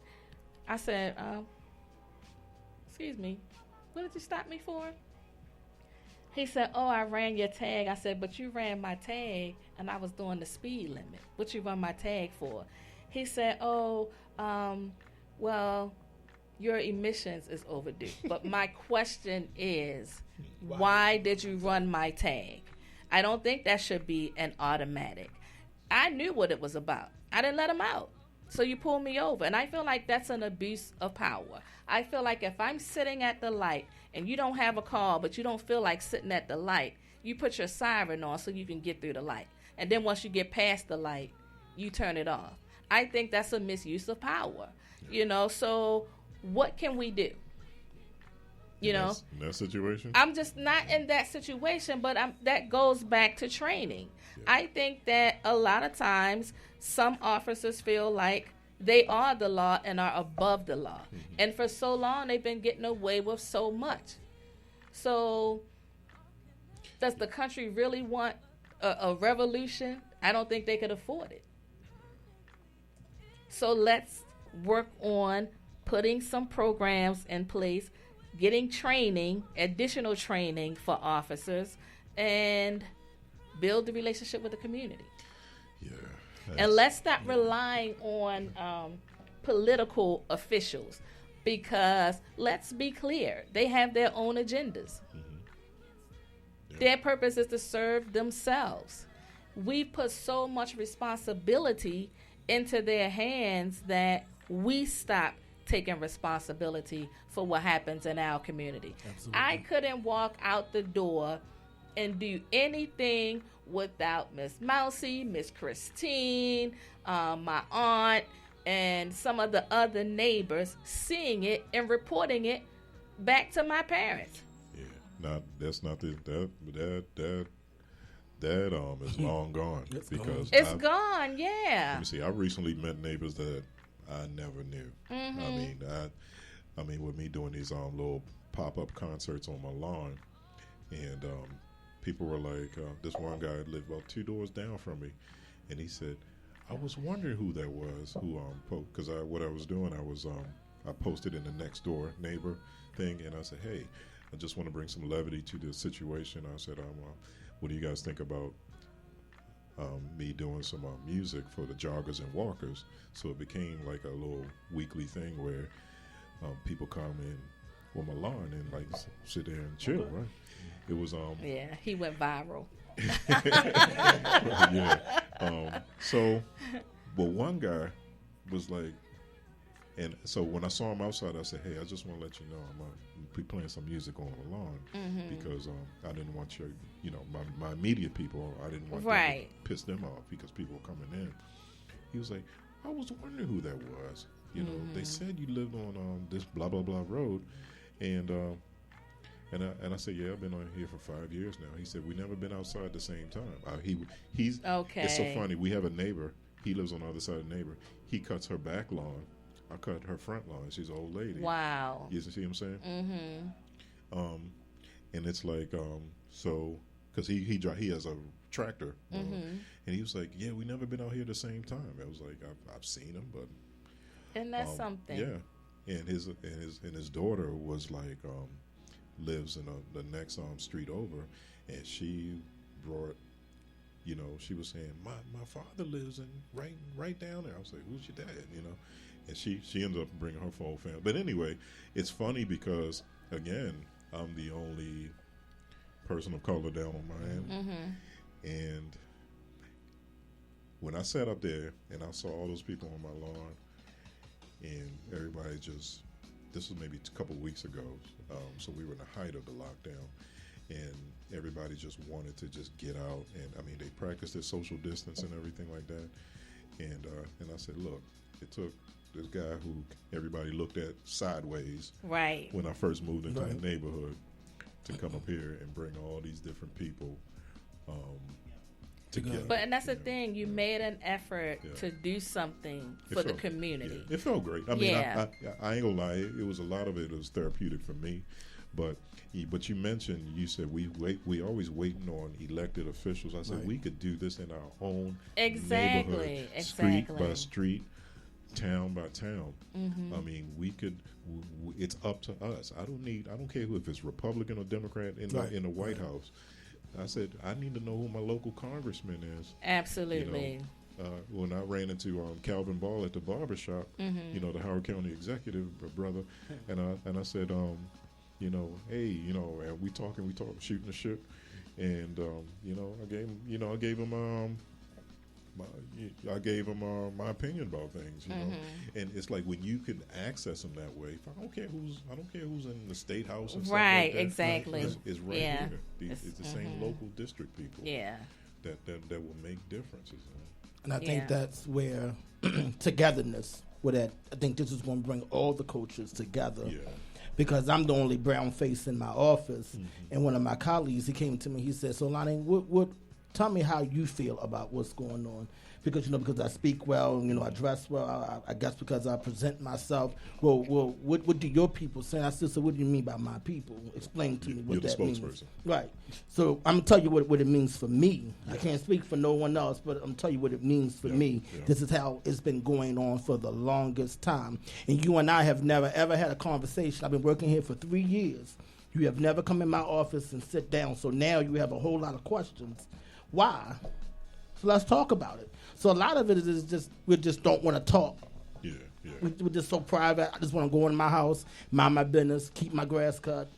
I said, excuse me, what did you stop me for? He said, I ran your tag. I said, but you ran my tag and I was doing the speed limit. What you run my tag for? He said, well, your emissions is overdue. But my question is, why did you run my tag? I don't think that should be an automatic. I knew what it was about. I didn't let him out. So you pull me over. And I feel like that's an abuse of power. I feel like if I'm sitting at the light and you don't have a car, but you don't feel like sitting at the light, you put your siren on so you can get through the light. And then once you get past the light, you turn it off. I think that's a misuse of power. So what can we do? In that situation? I'm just not in that situation, but that goes back to training. Yeah. I think that a lot of times some officers feel like they are the law and are above the law. Mm-hmm. And for so long, they've been getting away with so much. So does the country really want a revolution? I don't think they could afford it. So let's work on putting some programs in place, getting training, additional training for officers, and build the relationship with the community. Yeah. And let's stop relying on political officials, because let's be clear, they have their own agendas. Mm-hmm. Yeah. Their purpose is to serve themselves. We put so much responsibility into their hands that we stop taking responsibility for what happens in our community. Absolutely. I couldn't walk out the door and do anything without Miss Mousy, Miss Christine, my aunt, and some of the other neighbors seeing it and reporting it back to my parents. Yeah, that's not that is long gone. It's gone. Yeah. Let me see. I recently met neighbors that I never knew. Mm-hmm. I mean, with me doing these little pop-up concerts on my lawn, and people were like, this one guy lived about 2 doors down from me, and he said, I was wondering who that was, because what I was doing, I posted in the next door neighbor thing, and I said, hey, I just want to bring some levity to the situation. I said, what do you guys think about me doing some music for the joggers and walkers? So it became like a little weekly thing where people come in on my lawn and like sit there and chill, right? It was yeah, he went viral. Yeah. So, but one guy was like, and so when I saw him outside, I said, hey, I just want to let you know I'm going to be playing some music on the lawn because I didn't want my immediate people, I didn't want to piss them off because people were coming in. He was like, I was wondering who that was. You know, they said you lived on this blah, blah, blah road. And I said, yeah, I've been on here for 5 years now. He said, we never been outside at the same time. He's okay. It's so funny. We have a neighbor. He lives on the other side of the neighbor. He cuts her back lawn. I cut her front lawn. She's an old lady. Wow. You see what I'm saying? Mm-hmm. And it's like, so, because he has a tractor. And he was like, yeah, we never been out here at the same time. I was like, I've seen him, but. And that's something. Yeah. And his daughter was like, lives in the next street over, and she brought, she was saying, my father lives in right down there. I was like, who's your dad? And she ended up bringing her whole family. But anyway, it's funny because again, I'm the only person of color down on my end, and when I sat up there and I saw all those people on my lawn, and everybody just. This was maybe a couple of weeks ago, so we were in the height of the lockdown, and everybody just wanted to just get out. And I mean, they practiced their social distance and everything like that. And I said, look, it took this guy who everybody looked at sideways when I first moved into the neighborhood to come up here and bring all these different people together. But and that's the thing, you made an effort to do something for the community. Yeah. It felt great. I mean, I ain't gonna lie. It was a lot of it was therapeutic for me. But you mentioned, you said we always waiting on elected officials. I said we could do this in our own neighborhood, street by street, town by town. I mean, we could. It's up to us. I don't care if it's Republican or Democrat in the White House. I said, I need to know who my local congressman is. Absolutely. When I ran into Calvin Ball at the barbershop, the Howard County executive brother, and I said, hey, and we talking, shooting the shit, and I gave him my opinion about things, and it's like when you can access them that way. I don't care who's in the state house, and stuff like that. Exactly. It's right here. It's the same local district people. Yeah. That will make differences. And I think that's where togetherness. I think this is going to bring all the cultures together. Yeah. Because I'm the only brown face in my office, and one of my colleagues, he came to me. He said, "So, Lonnie, what tell me how you feel about what's going on, because because I speak well, I dress well. I guess because I present myself. Well, what do your people say?" I said, "So what do you mean by my people? Explain to me what that means." Right. So I'm gonna tell you what it means for me. I can't speak for no one else, but I'm gonna tell you what it means for me. Yeah. This is how it's been going on for the longest time. And you and I have never ever had a conversation. I've been working here for 3 years. You have never come in my office and sit down. So now you have a whole lot of questions. Why? So let's talk about it. So a lot of it is just we just don't want to talk. Yeah. We're just so private. I just want to go in my house, mind my business, keep my grass cut,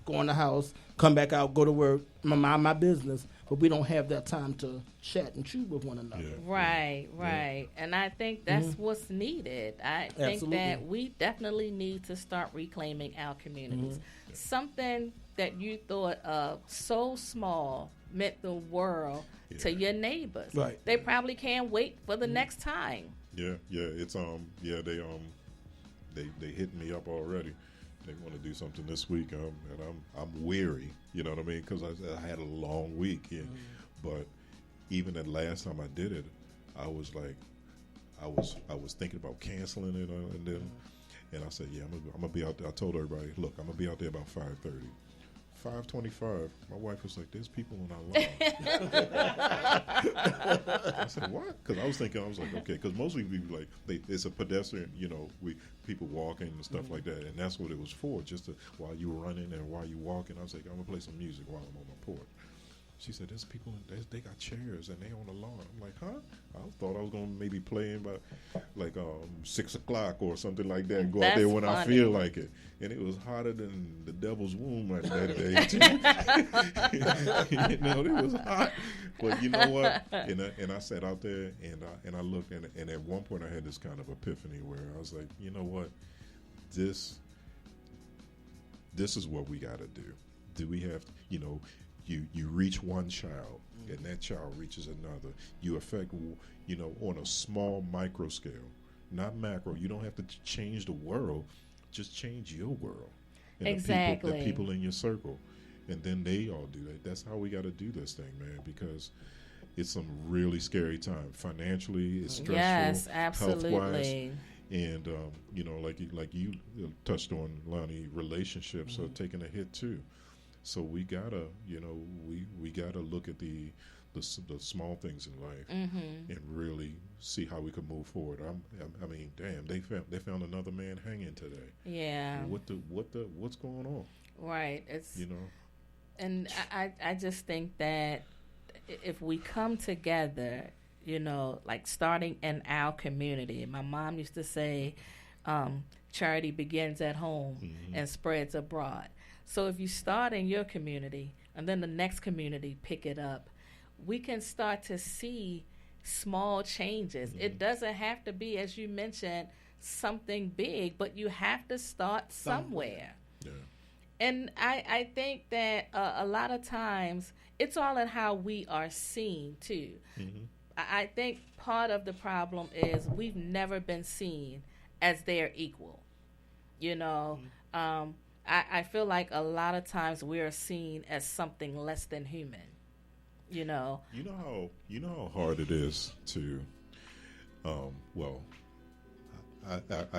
go in the house, come back out, go to work, mind my business. But we don't have that time to chat and chew with one another. Yeah. Right. Yeah. And I think that's what's needed. I think that we definitely need to start reclaiming our communities. Something that you thought of so small meant the world to your neighbors. Right. They probably can't wait for the next time. Yeah. It's they hit me up already. They want to do something this week, and I'm weary. You know what I mean? Because I had a long week, but even that last time I did it, I was like, I was thinking about canceling it, and I said, yeah, I'm gonna be out there. I told everybody, look, I'm gonna be out there about 5:30. 5:25. My wife was like, "There's people on our lawn." I said, "What?" Because I was like, okay, because mostly we like it's a pedestrian, people walking and stuff like that, and that's what it was for, just while you were running and while you walking. I was like, I'm gonna play some music while I'm on my porch. She said, "There's people. They got chairs and they on the lawn." I'm like, "Huh?" I thought I was gonna maybe play in by like 6 o'clock or something like that. And go out there when I feel like it. And it was hotter than the devil's womb that day. It was hot. But you know what? And I sat out there and I looked and at one point I had this kind of epiphany where I was like, you know what? This is what we got to do. Do we have to, You reach one child, and that child reaches another. You affect, on a small micro scale, not macro. You don't have to change the world, just change your world. And exactly. The people in your circle, and then they all do that. That's how we got to do this thing, man, because it's some really scary time. Financially, it's stressful. Yes, absolutely. Health-wise. And, like you touched on, Lonnie, relationships are taking a hit, too. So we gotta, we gotta look at the small things in life and really see how we can move forward. I mean, damn, they found another man hanging today. Yeah. What's going on? Right. It's and I just think that if we come together, like starting in our community. My mom used to say, charity begins at home and spreads abroad. So if you start in your community and then the next community pick it up, we can start to see small changes. It doesn't have to be, as you mentioned, something big, but you have to start somewhere. Yeah. And I think that a lot of times it's all in how we are seen, too. I think part of the problem is we've never been seen as their equal. I feel like a lot of times we are seen as something less than human. You know how hard it is to. I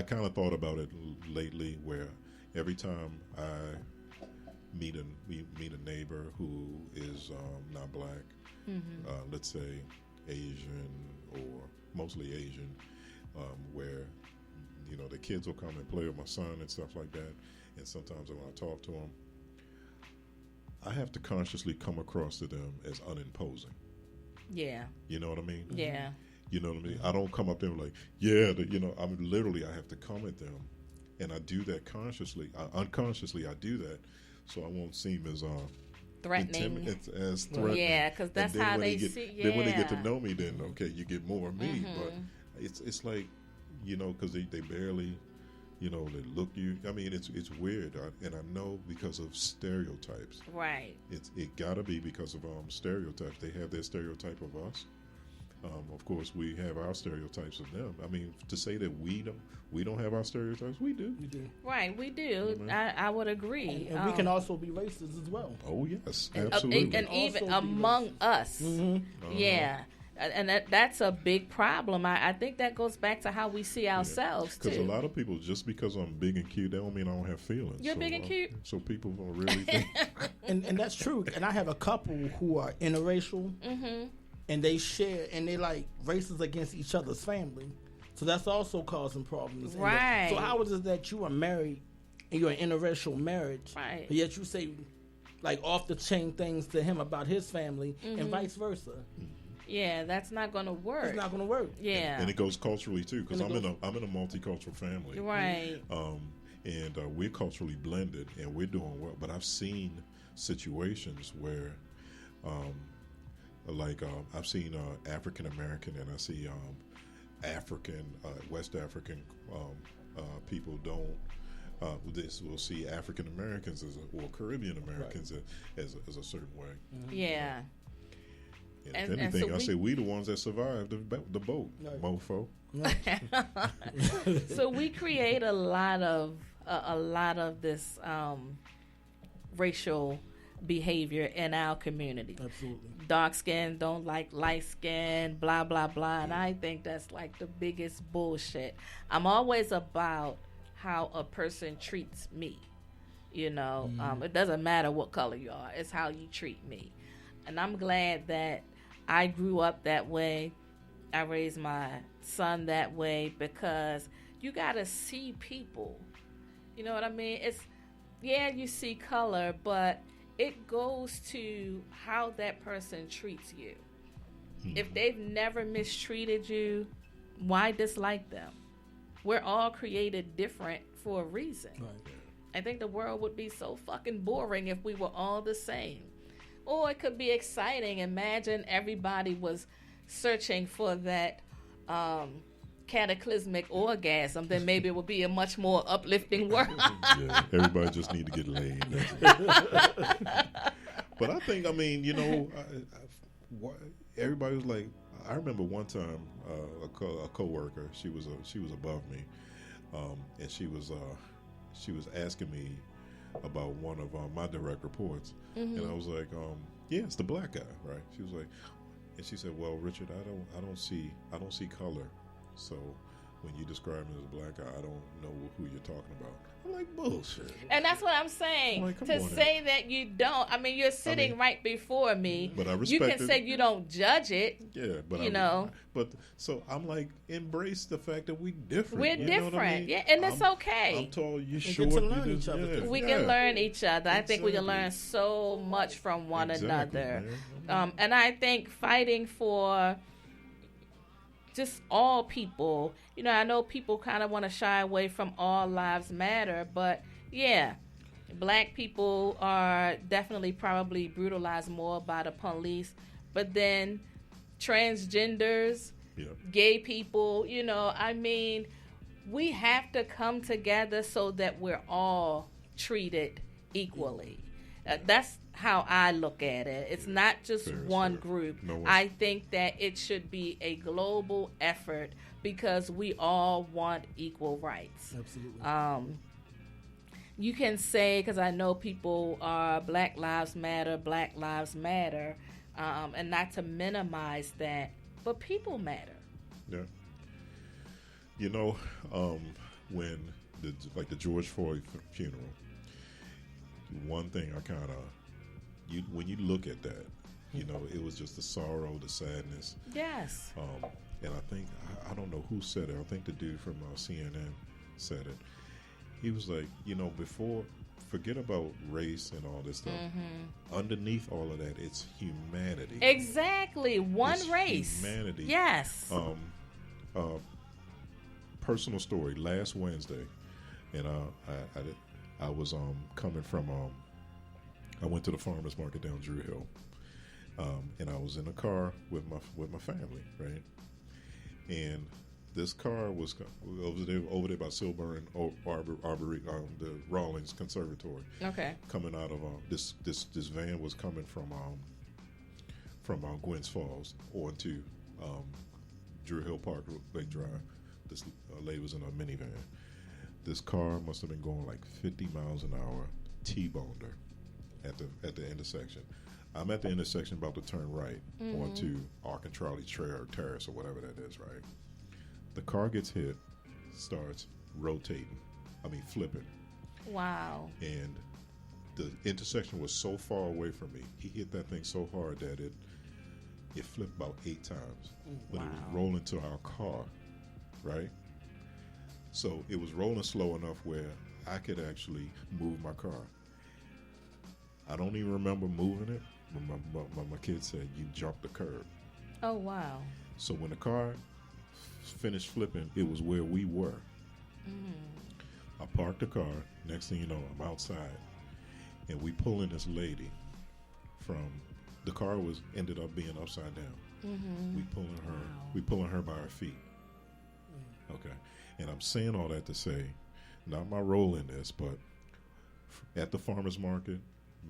kind of thought about it lately, where every time I meet a neighbor who is not black, let's say Asian or mostly Asian, where the kids will come and play with my son and stuff like that. And sometimes when I talk to them, I have to consciously come across to them as unimposing. Yeah. You know what I mean? Yeah. You know what I mean? I don't come up there like, I have to come at them. And I do that consciously. Unconsciously, I do that so I won't seem as threatening. As threatening. Yeah, because that's how they see. Yeah. Then when they get to know me, then, okay, you get more of me. But it's like, because they barely... they look you. I mean, it's weird, and I know because of stereotypes. Right. It gotta be because of stereotypes. They have their stereotype of us. Of course, we have our stereotypes of them. I mean, to say that we don't have our stereotypes, we do. We do. Right, we do. I would agree. And we can also be racist as well. Oh yes, absolutely. And even among us, yeah. And that's a big problem. I think that goes back to how we see ourselves, too. Because a lot of people, just because I'm big and cute, that don't mean I don't have feelings. You're big and cute? So people don't really think... and that's true. And I have a couple who are interracial, and they share, and they like races against each other's family. So that's also causing problems. Right. So how is it that you are married, and you're in an interracial marriage, right? But yet you say, like, off-the-chain things to him about his family, and vice versa. Yeah, that's not going to work. It's not going to work. Yeah, and it goes culturally too, because I'm in a multicultural family, right? And we're culturally blended, and we're doing well. But I've seen situations where, I've seen African American, and I see West African people don't. We'll see African Americans or Caribbean Americans as a certain way. Yeah. And if anything, I say we the ones that survived the boat, mofo. So we create a lot of this racial behavior in our community. Absolutely. Dark skin don't like light skin, blah blah blah, and I think that's like the biggest bullshit. I'm always about how a person treats me. You know, it doesn't matter what color you are. It's how you treat me. And I'm glad that I grew up that way. I raised my son that way because you got to see people. You know what I mean? You see color, but it goes to how that person treats you. If they've never mistreated you, why dislike them? We're all created different for a reason. Right. I think the world would be so fucking boring if we were all the same. Or it could be exciting. Imagine everybody was searching for that cataclysmic orgasm, then maybe it would be a much more uplifting world. Yeah, everybody just need to get laid. But I think, everybody was like, I remember one time a coworker, she was above me, and she was asking me about one of my direct reports, and I was like, yeah, it's the black guy, right? She was like, and she said, well, Richard, I don't see color, so when you describe me as a black guy, I don't know who you're talking about. I'm like, bullshit. And that's what I'm saying. Like, to say that you don't, you're sitting right before me. But I respect you can say you don't judge it. Yeah, but But so I'm like, embrace the fact that we different. We're different. Yeah, and it's okay. I'm tall, you're short. We can learn each other. We can learn each other. I think we can learn so much from one another. And I think fighting for just all people, I know people kind of want to shy away from all lives matter, but yeah, black people are definitely probably brutalized more by the police, but then transgenders, gay people, we have to come together so that we're all treated equally. That's how I look at it. It's not just one group. No, I think that it should be a global effort because we all want equal rights. Absolutely. You can say, because I know people are Black Lives Matter, and not to minimize that, but people matter. Yeah. When the George Floyd funeral, one thing I kind of, when you look at that, it was just the sorrow, the sadness. Yes. And I think, I don't know who said it. I think the dude from CNN said it. He was like, forget about race and all this stuff. Mm-hmm. Underneath all of that, it's humanity. Exactly. One race. Humanity. Yes. Personal story. Last Wednesday, and I was coming from I went to the farmers market down Drew Hill, and I was in a car with my family, right? And this car was over there by Silburn Arbory, the Rawlings Conservatory. Okay. Coming out of this van was coming from Gwynns Falls onto Drew Hill Park Lake Drive. This lady was in a minivan. This car must have been going like 50 miles an hour, T-boned her at the intersection. I'm at the intersection about to turn right onto Arkentrolley Terrace or whatever that is, right? The car gets hit, starts flipping. Wow. And the intersection was so far away from me. He hit that thing so hard that it flipped about 8 times. But it was rolling to our car, right? So it was rolling slow enough where I could actually move my car. I don't even remember moving it, but my kid said, you jumped the curb. Oh, wow. So when the car finished flipping, it was where we were. I parked the car. Next thing you know, I'm outside. And we pulling this lady from, the car ended up being upside down. We pulling her by her feet. Okay. And I'm saying all that to say, not my role in this, but at the farmer's market,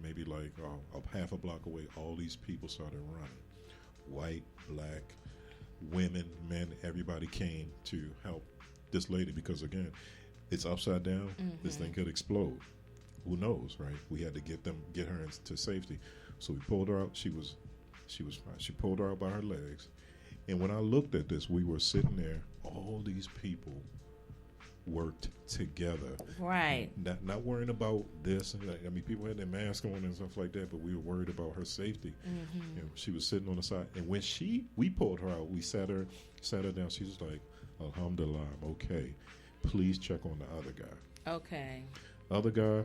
maybe like a half a block away, all these people started running. White, black, women, men, everybody came to help this lady because, again, it's upside down. This thing could explode. Who knows, right? We had to get her into safety. So we pulled her out. She was fine. She pulled her out by her legs. And when I looked at this, we were sitting there, all these people worked together. Right. Not worrying about this. I mean, people had their mask on and stuff like that, but we were worried about her safety. Mm-hmm. And she was sitting on the side, and when we pulled her out, we sat her down. She was like, "Alhamdulillah, I'm okay. Please check on the other guy." Okay. Other guy,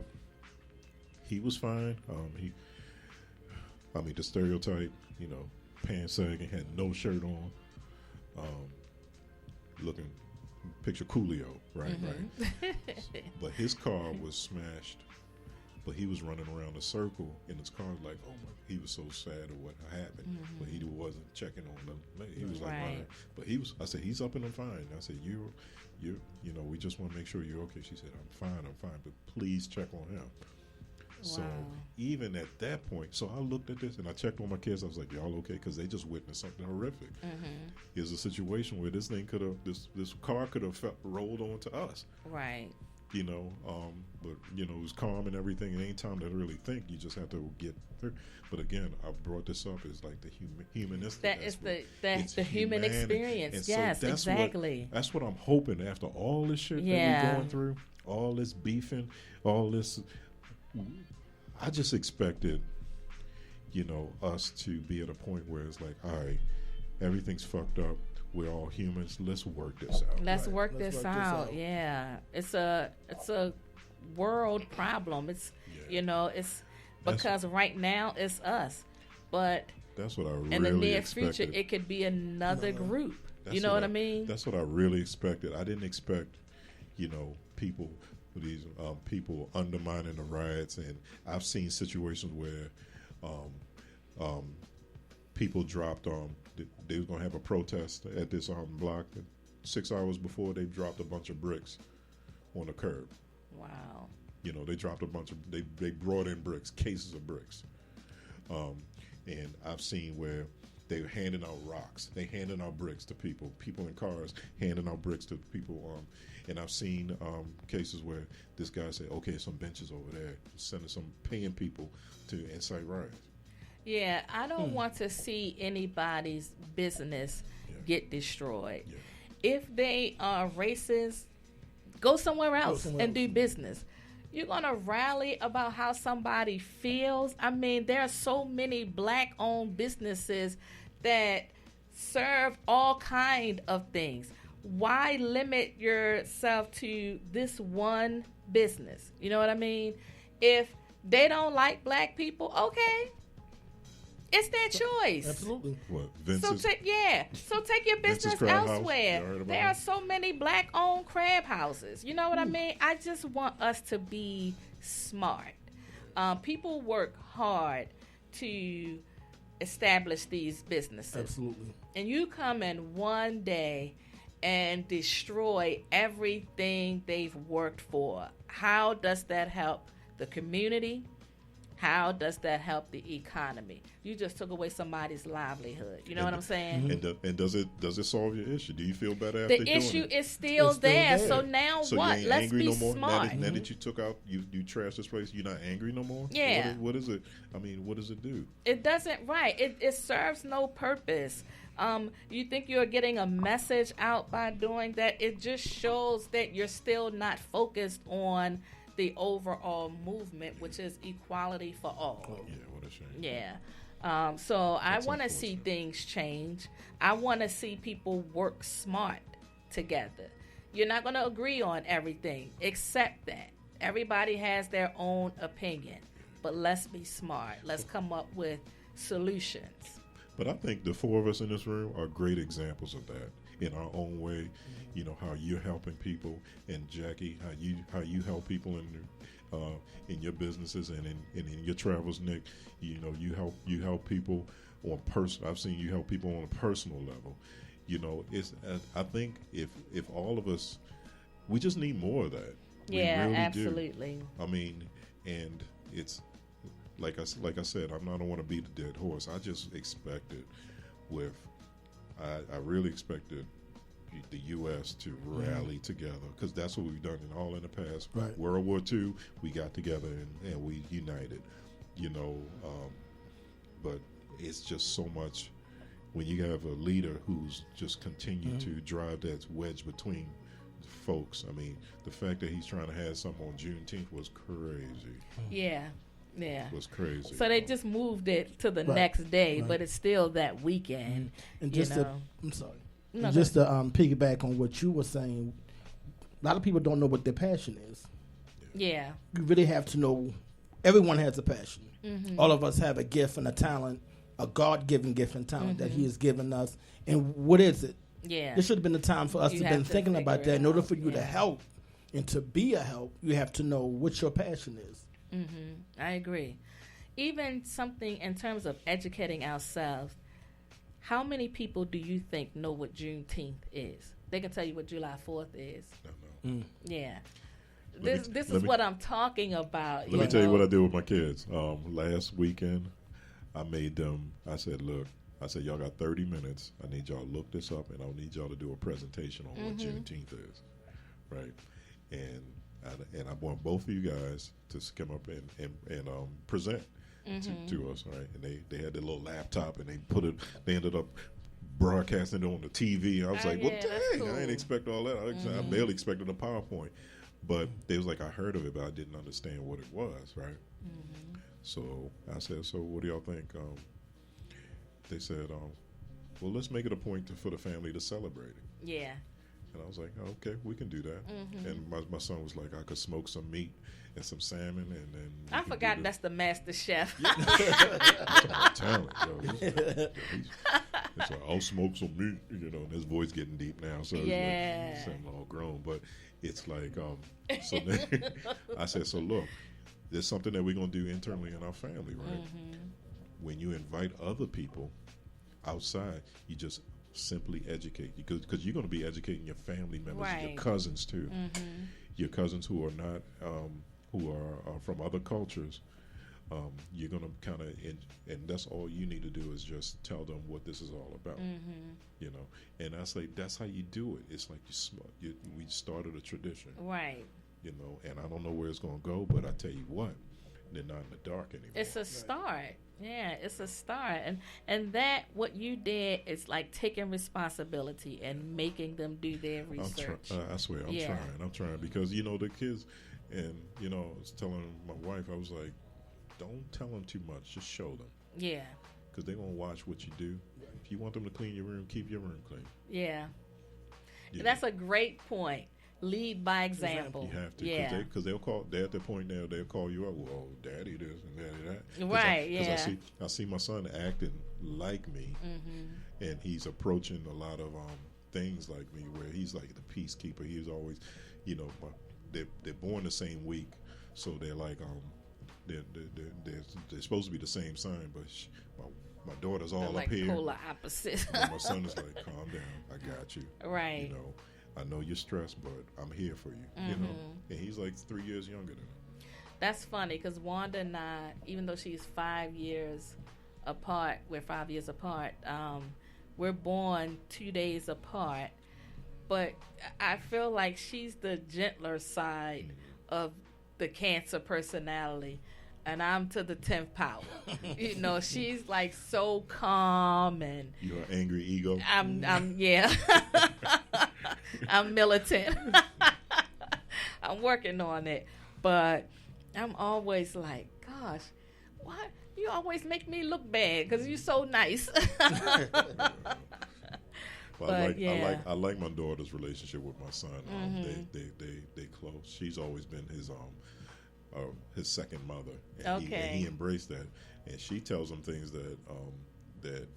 he was fine. The stereotype, pants sagging, had no shirt on, looking. Picture Coolio, right? Mm-hmm. Right. But his car was smashed. But he was running around a circle, and his car was like, oh my! He was so sad at what happened, Mm-hmm. but he wasn't checking on them. He was like, right. But he was. I said, he's up and I'm fine. I said, we just want to make sure you're okay. She said, I'm fine, but please check on him. So even at that point, so I looked at this and I checked on my kids. I was like, y'all okay? Because they just witnessed something horrific. Mm-hmm. Here's a situation where this thing this car could have rolled onto us. Right. But it was calm and everything. It ain't time to really think. You just have to get through. But again, I brought this up as like the humanistic. That is the human experience. And yes, so exactly. That's what I'm hoping after all this shit that we're going through, all this beefing, all this. I just expected, us to be at a point where it's like, all right, everything's fucked up. We're all humans. Let's work this out. Let's work this out. Yeah, it's a world problem. It's it's because right now it's us, but that's what I really in the near expected. future it could be another group. You know what I mean? That's what I really expected. I didn't expect, people. These people undermining the riots, and I've seen situations where people dropped they were going to have a protest at this block. 6 hours before, they dropped a bunch of bricks on the curb. Wow. They dropped a bunch of they brought in bricks, cases of bricks, and I've seen where they were handing out rocks. They handing out bricks to people in cars handing out bricks to people. And I've seen cases where this guy said, okay, some benches over there, sending paying people to incite riots. Yeah, I don't want to see anybody's business get destroyed. Yeah. If they are racist, go somewhere else and do business. You're going to rally about how somebody feels. I mean, there are so many black-owned businesses that serve all kind of things. Why limit yourself to this one business? You know what I mean? If they don't like black people, okay. It's their choice. Absolutely. What, Vince's? So take your business elsewhere. There are so many black-owned crab houses. You know what I mean? I just want us to be smart. People work hard to establish these businesses. Absolutely. And you come in one day and destroy everything they've worked for. How does that help the community? How does that help the economy? You just took away somebody's livelihood. You know what I'm saying? And does it solve your issue? Do you feel better after doing it? The issue is still there. So now so what? You ain't Let's angry be no more? smart. Now that you took out, you trashed this place, you're not angry no more? Yeah. What is it? I mean, what does it do? It doesn't, right. It serves no purpose. You think you're getting a message out by doing that? It just shows that you're still not focused on the overall movement, which is equality for all. Oh, yeah, what a shame. Yeah. So I want to see things change. I want to see people work smart together. You're not going to agree on everything. Accept that. Everybody has their own opinion. But let's be smart. Let's come up with solutions. But I think the four of us in this room are great examples of that in our own way. You know how you're helping people, and Jackie, how you help people in your businesses and in your travels. Nick, you know you help people on I've seen you help people on a personal level. You know, I think if all of us, we just need more of that. Yeah, we really absolutely. do. I mean, and it's like I said, I don't want to beat the dead horse. I just expected I really expected the U.S. to rally together, because that's what we've done in the past. Right. World War II, we got together and we united, you know. But it's just so much when you have a leader who's just continued to drive that wedge between folks. I mean, the fact that he's trying to have something on Juneteenth was crazy. Yeah. Yeah. It was crazy. So they just moved it to the next day, but it's still that weekend. And just I'm sorry. No, just to piggyback on what you were saying, a lot of people don't know what their passion is. Yeah. You really have to know. Everyone has a passion. Mm-hmm. All of us have a gift and a talent, a God-given gift and talent that He has given us. And what is it? Yeah. This should have been the time for us to have been thinking about that. In order for you to help and to be a help, you have to know what your passion is. Mm-hmm. I agree. Even something in terms of educating ourselves, how many people do you think know what Juneteenth is? They can tell you what July 4th is. No. Yeah. This is what I'm talking about. Let me tell you what I did with my kids. Last weekend, I made them, I said, look, y'all got 30 minutes. I need y'all to look this up, and I need y'all to do a presentation on what Juneteenth is. Right? And I want both of you guys to come up and present to us. Right? And they had their little laptop, and they ended up broadcasting it on the TV. I was like, well, dang, cool. I didn't expect all that. I barely expected a PowerPoint. But they was like, I heard of it, but I didn't understand what it was, right? Mm-hmm. So I said, so what do y'all think? They said, well, let's make it a point for the family to celebrate it. Yeah. And I was like, oh, okay, we can do that. Mm-hmm. And my son was like, I could smoke some meat and some salmon, and then I forgot that's the master chef. That's talent, yo. He's like, I'll smoke some meat, and his voice getting deep now, so he's like, all grown, but it's like, so then I said, so look, there's something that we're gonna do internally in our family, right? Mm-hmm. When you invite other people outside, you just simply educate, because you're going to be educating your family members, your cousins too, your cousins who are not who are from other cultures. You're going to kind of, and that's all you need to do is just tell them what this is all about, And I say that's how you do it. It's like we started a tradition, right? And I don't know where it's going to go, but I tell you what, they're not in the dark anymore. It's a start. Yeah, it's a start. And that, what you did is like taking responsibility and making them do their research. I swear, I'm trying because, the kids, and, I was telling my wife, I was like, don't tell them too much, just show them. Yeah. Because they're going to watch what you do. If you want them to clean your room, keep your room clean. Yeah. That's a great point. Lead by example. You have to, because they're at the point now they'll call you up. Well, daddy this and daddy that. Right. Because I see my son acting like me, and he's approaching a lot of things like me, where he's like the peacekeeper. He's always, they're born the same week, so they're like they're supposed to be the same sign, but my daughter's all like up here. Polar opposite. My son is like, calm down, I got you. Right. I know you're stressed, but I'm here for you, And he's like 3 years younger than me. That's funny because Wanda and I, even though she's 5 years apart, we're 5 years apart. We're born 2 days apart, but I feel like she's the gentler side of the Cancer personality, and I'm to the 10th power. She's like so calm and you're an angry ego. I'm I'm militant. I'm working on it, but I'm always like, gosh, what? You always make me look bad because you're so nice. I like my daughter's relationship with my son. They close. She's always been his second mother, and he embraced that. And she tells him things that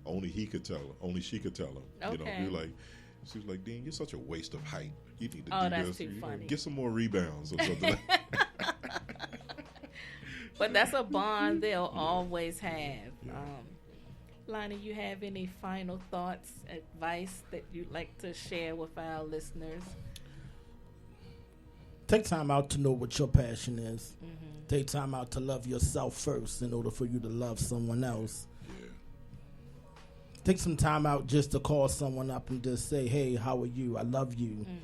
only she could tell him. Okay. She was like, Dean, you're such a waste of height. You need to do this. That's too funny. Get some more rebounds or something. But that's a bond they'll always have. Yeah. Lonnie, you have any final thoughts, advice that you'd like to share with our listeners? Take time out to know what your passion is. Mm-hmm. Take time out to love yourself first in order for you to love someone else. Take some time out just to call someone up and just say, hey, how are you? I love you. Mm-hmm.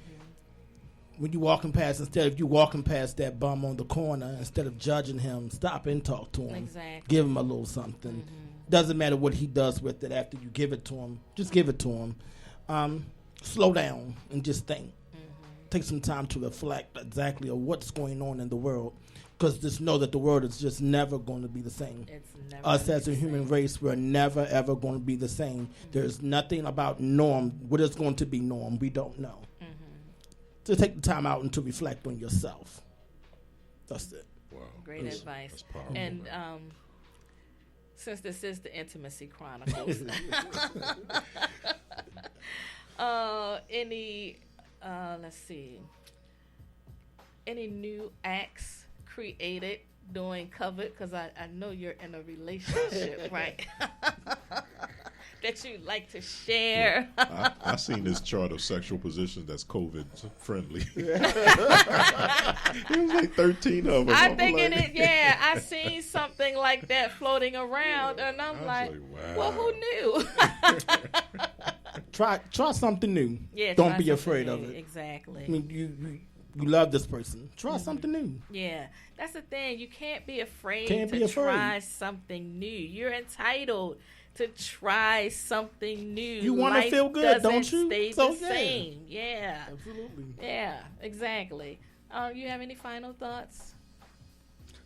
When you're walking past, instead of you walking past that bum on the corner, instead of judging him, stop and talk to him. Exactly. Give him a little something. Mm-hmm. Doesn't matter what he does with it after you give it to him. Just give it to him. Slow down and just think. Mm-hmm. take some time to reflect exactly on what's going on in the world. Because just know that the world is just never going to be the same. It's never Us as a human race, we're never, ever going to be the same. There's nothing about norm. What is going to be norm? We don't know. To take the time out and to reflect on yourself. That's it. Wow. Great advice. That's powerful, and since this is the Intimacy Chronicles, let's see, any new acts created doing covered? Because I know you're in a relationship, right? That you'd like to share. I seen this chart of sexual positions that's COVID friendly. It was like 13 of them. I seen something like that floating around, and I'm like, wow. Well, who knew? Try something new. Yeah, don't be afraid of it. Exactly. I mean, you love this person. Try something new. Yeah, that's the thing. You can't be afraid to try something new. You're entitled to try something new. You want to feel good, don't you? Stay the same. Yeah. Absolutely. Yeah, exactly. You have any final thoughts?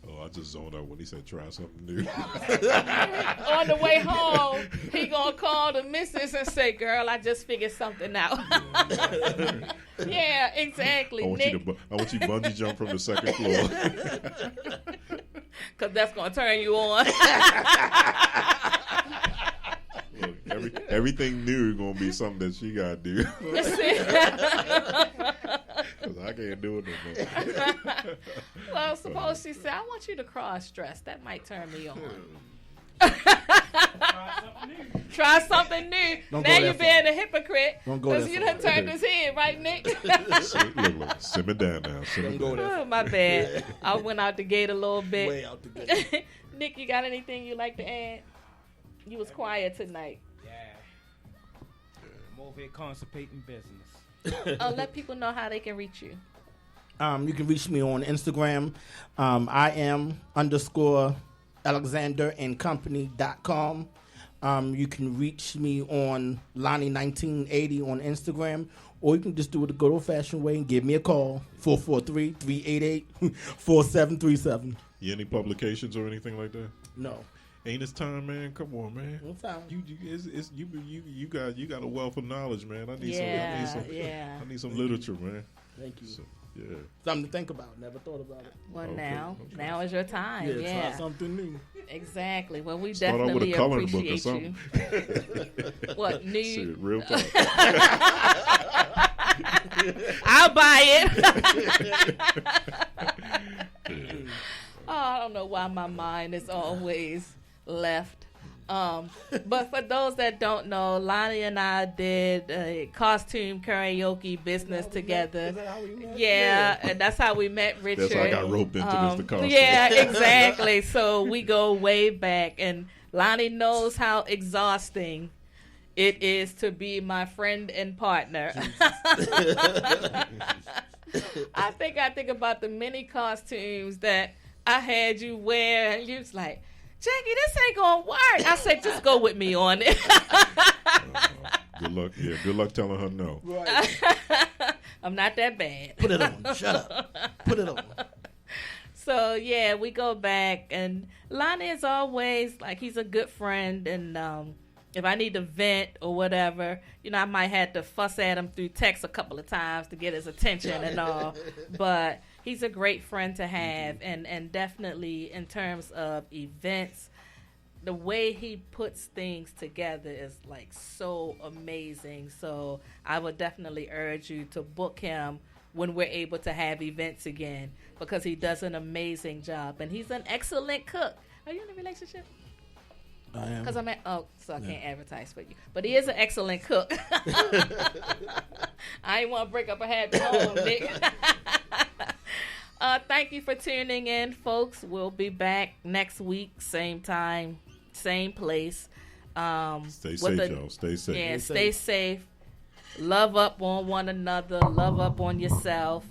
Oh, I just zoned out when he said try something new. On the way home, he gonna call the missus and say, "Girl, I just figured something out." Yeah, exactly. I want you to bungee jump from the second floor. Because that's gonna turn you on. Look, everything new is gonna be something that she gotta do. Because I can't do it no more. Well, suppose she said, "I want you to cross-dress. That might turn me on." Try something new. Now you're being a hypocrite. Because you done turned his head, right, Nick? Look, simmer down now. Oh, my bad. I went out the gate a little bit. Way out the gate. Nick, you got anything you like to add? You was quiet tonight. Yeah. I'm over here constipating business. Let people know how they can reach you. You can reach me on Instagram. I am _AlexanderandCompany.com. You can reach me on Lonnie1980 on Instagram, or you can just do it the good old-fashioned way and give me a call, 443-388-4737. You any publications or anything like that? No. Ain't it's time, man? Come on, man. What's time? You got a wealth of knowledge, man. I need some literature, man. Thank you. So, yeah. Something to think about. Never thought about it. Well, now is your time. Yeah. Try something new. Exactly. Well, we Start definitely out with a coloring appreciate book or you. What new? Shit, real talk. I'll buy it. I don't know why my mind is always left. But for those that don't know, Lonnie and I did a costume karaoke business together. Is that how we met? Yeah, and that's how we met Richard. That's how I got roped into the costume. Yeah, exactly. So we go way back, and Lonnie knows how exhausting it is to be my friend and partner. I think about the many costumes that I had you wear, and you was like, Jackie, this ain't gonna work. I said, just go with me on it. Good luck. Yeah, good luck telling her no. Right. I'm not that bad. Put it on. Shut up. Put it on. So yeah, we go back, and Lonnie is always like, he's a good friend, and if I need to vent or whatever, I might have to fuss at him through text a couple of times to get his attention and all. But he's a great friend to have, and definitely in terms of events, the way he puts things together is like so amazing. So I would definitely urge you to book him when we're able to have events again, because he does an amazing job, and he's an excellent cook. Are you in a relationship? I am. Because I can't advertise for you. But he is an excellent cook. I ain't want to break up a happy home, Nick. Thank you for tuning in, folks. We'll be back next week, same time, same place. Stay safe, y'all. Stay safe. Yeah, stay safe. Love up on one another. Love up on yourself.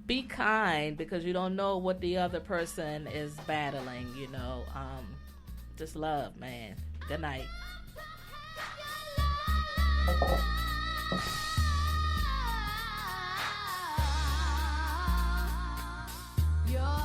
Be kind, because you don't know what the other person is battling, Just love, man. Good night. Your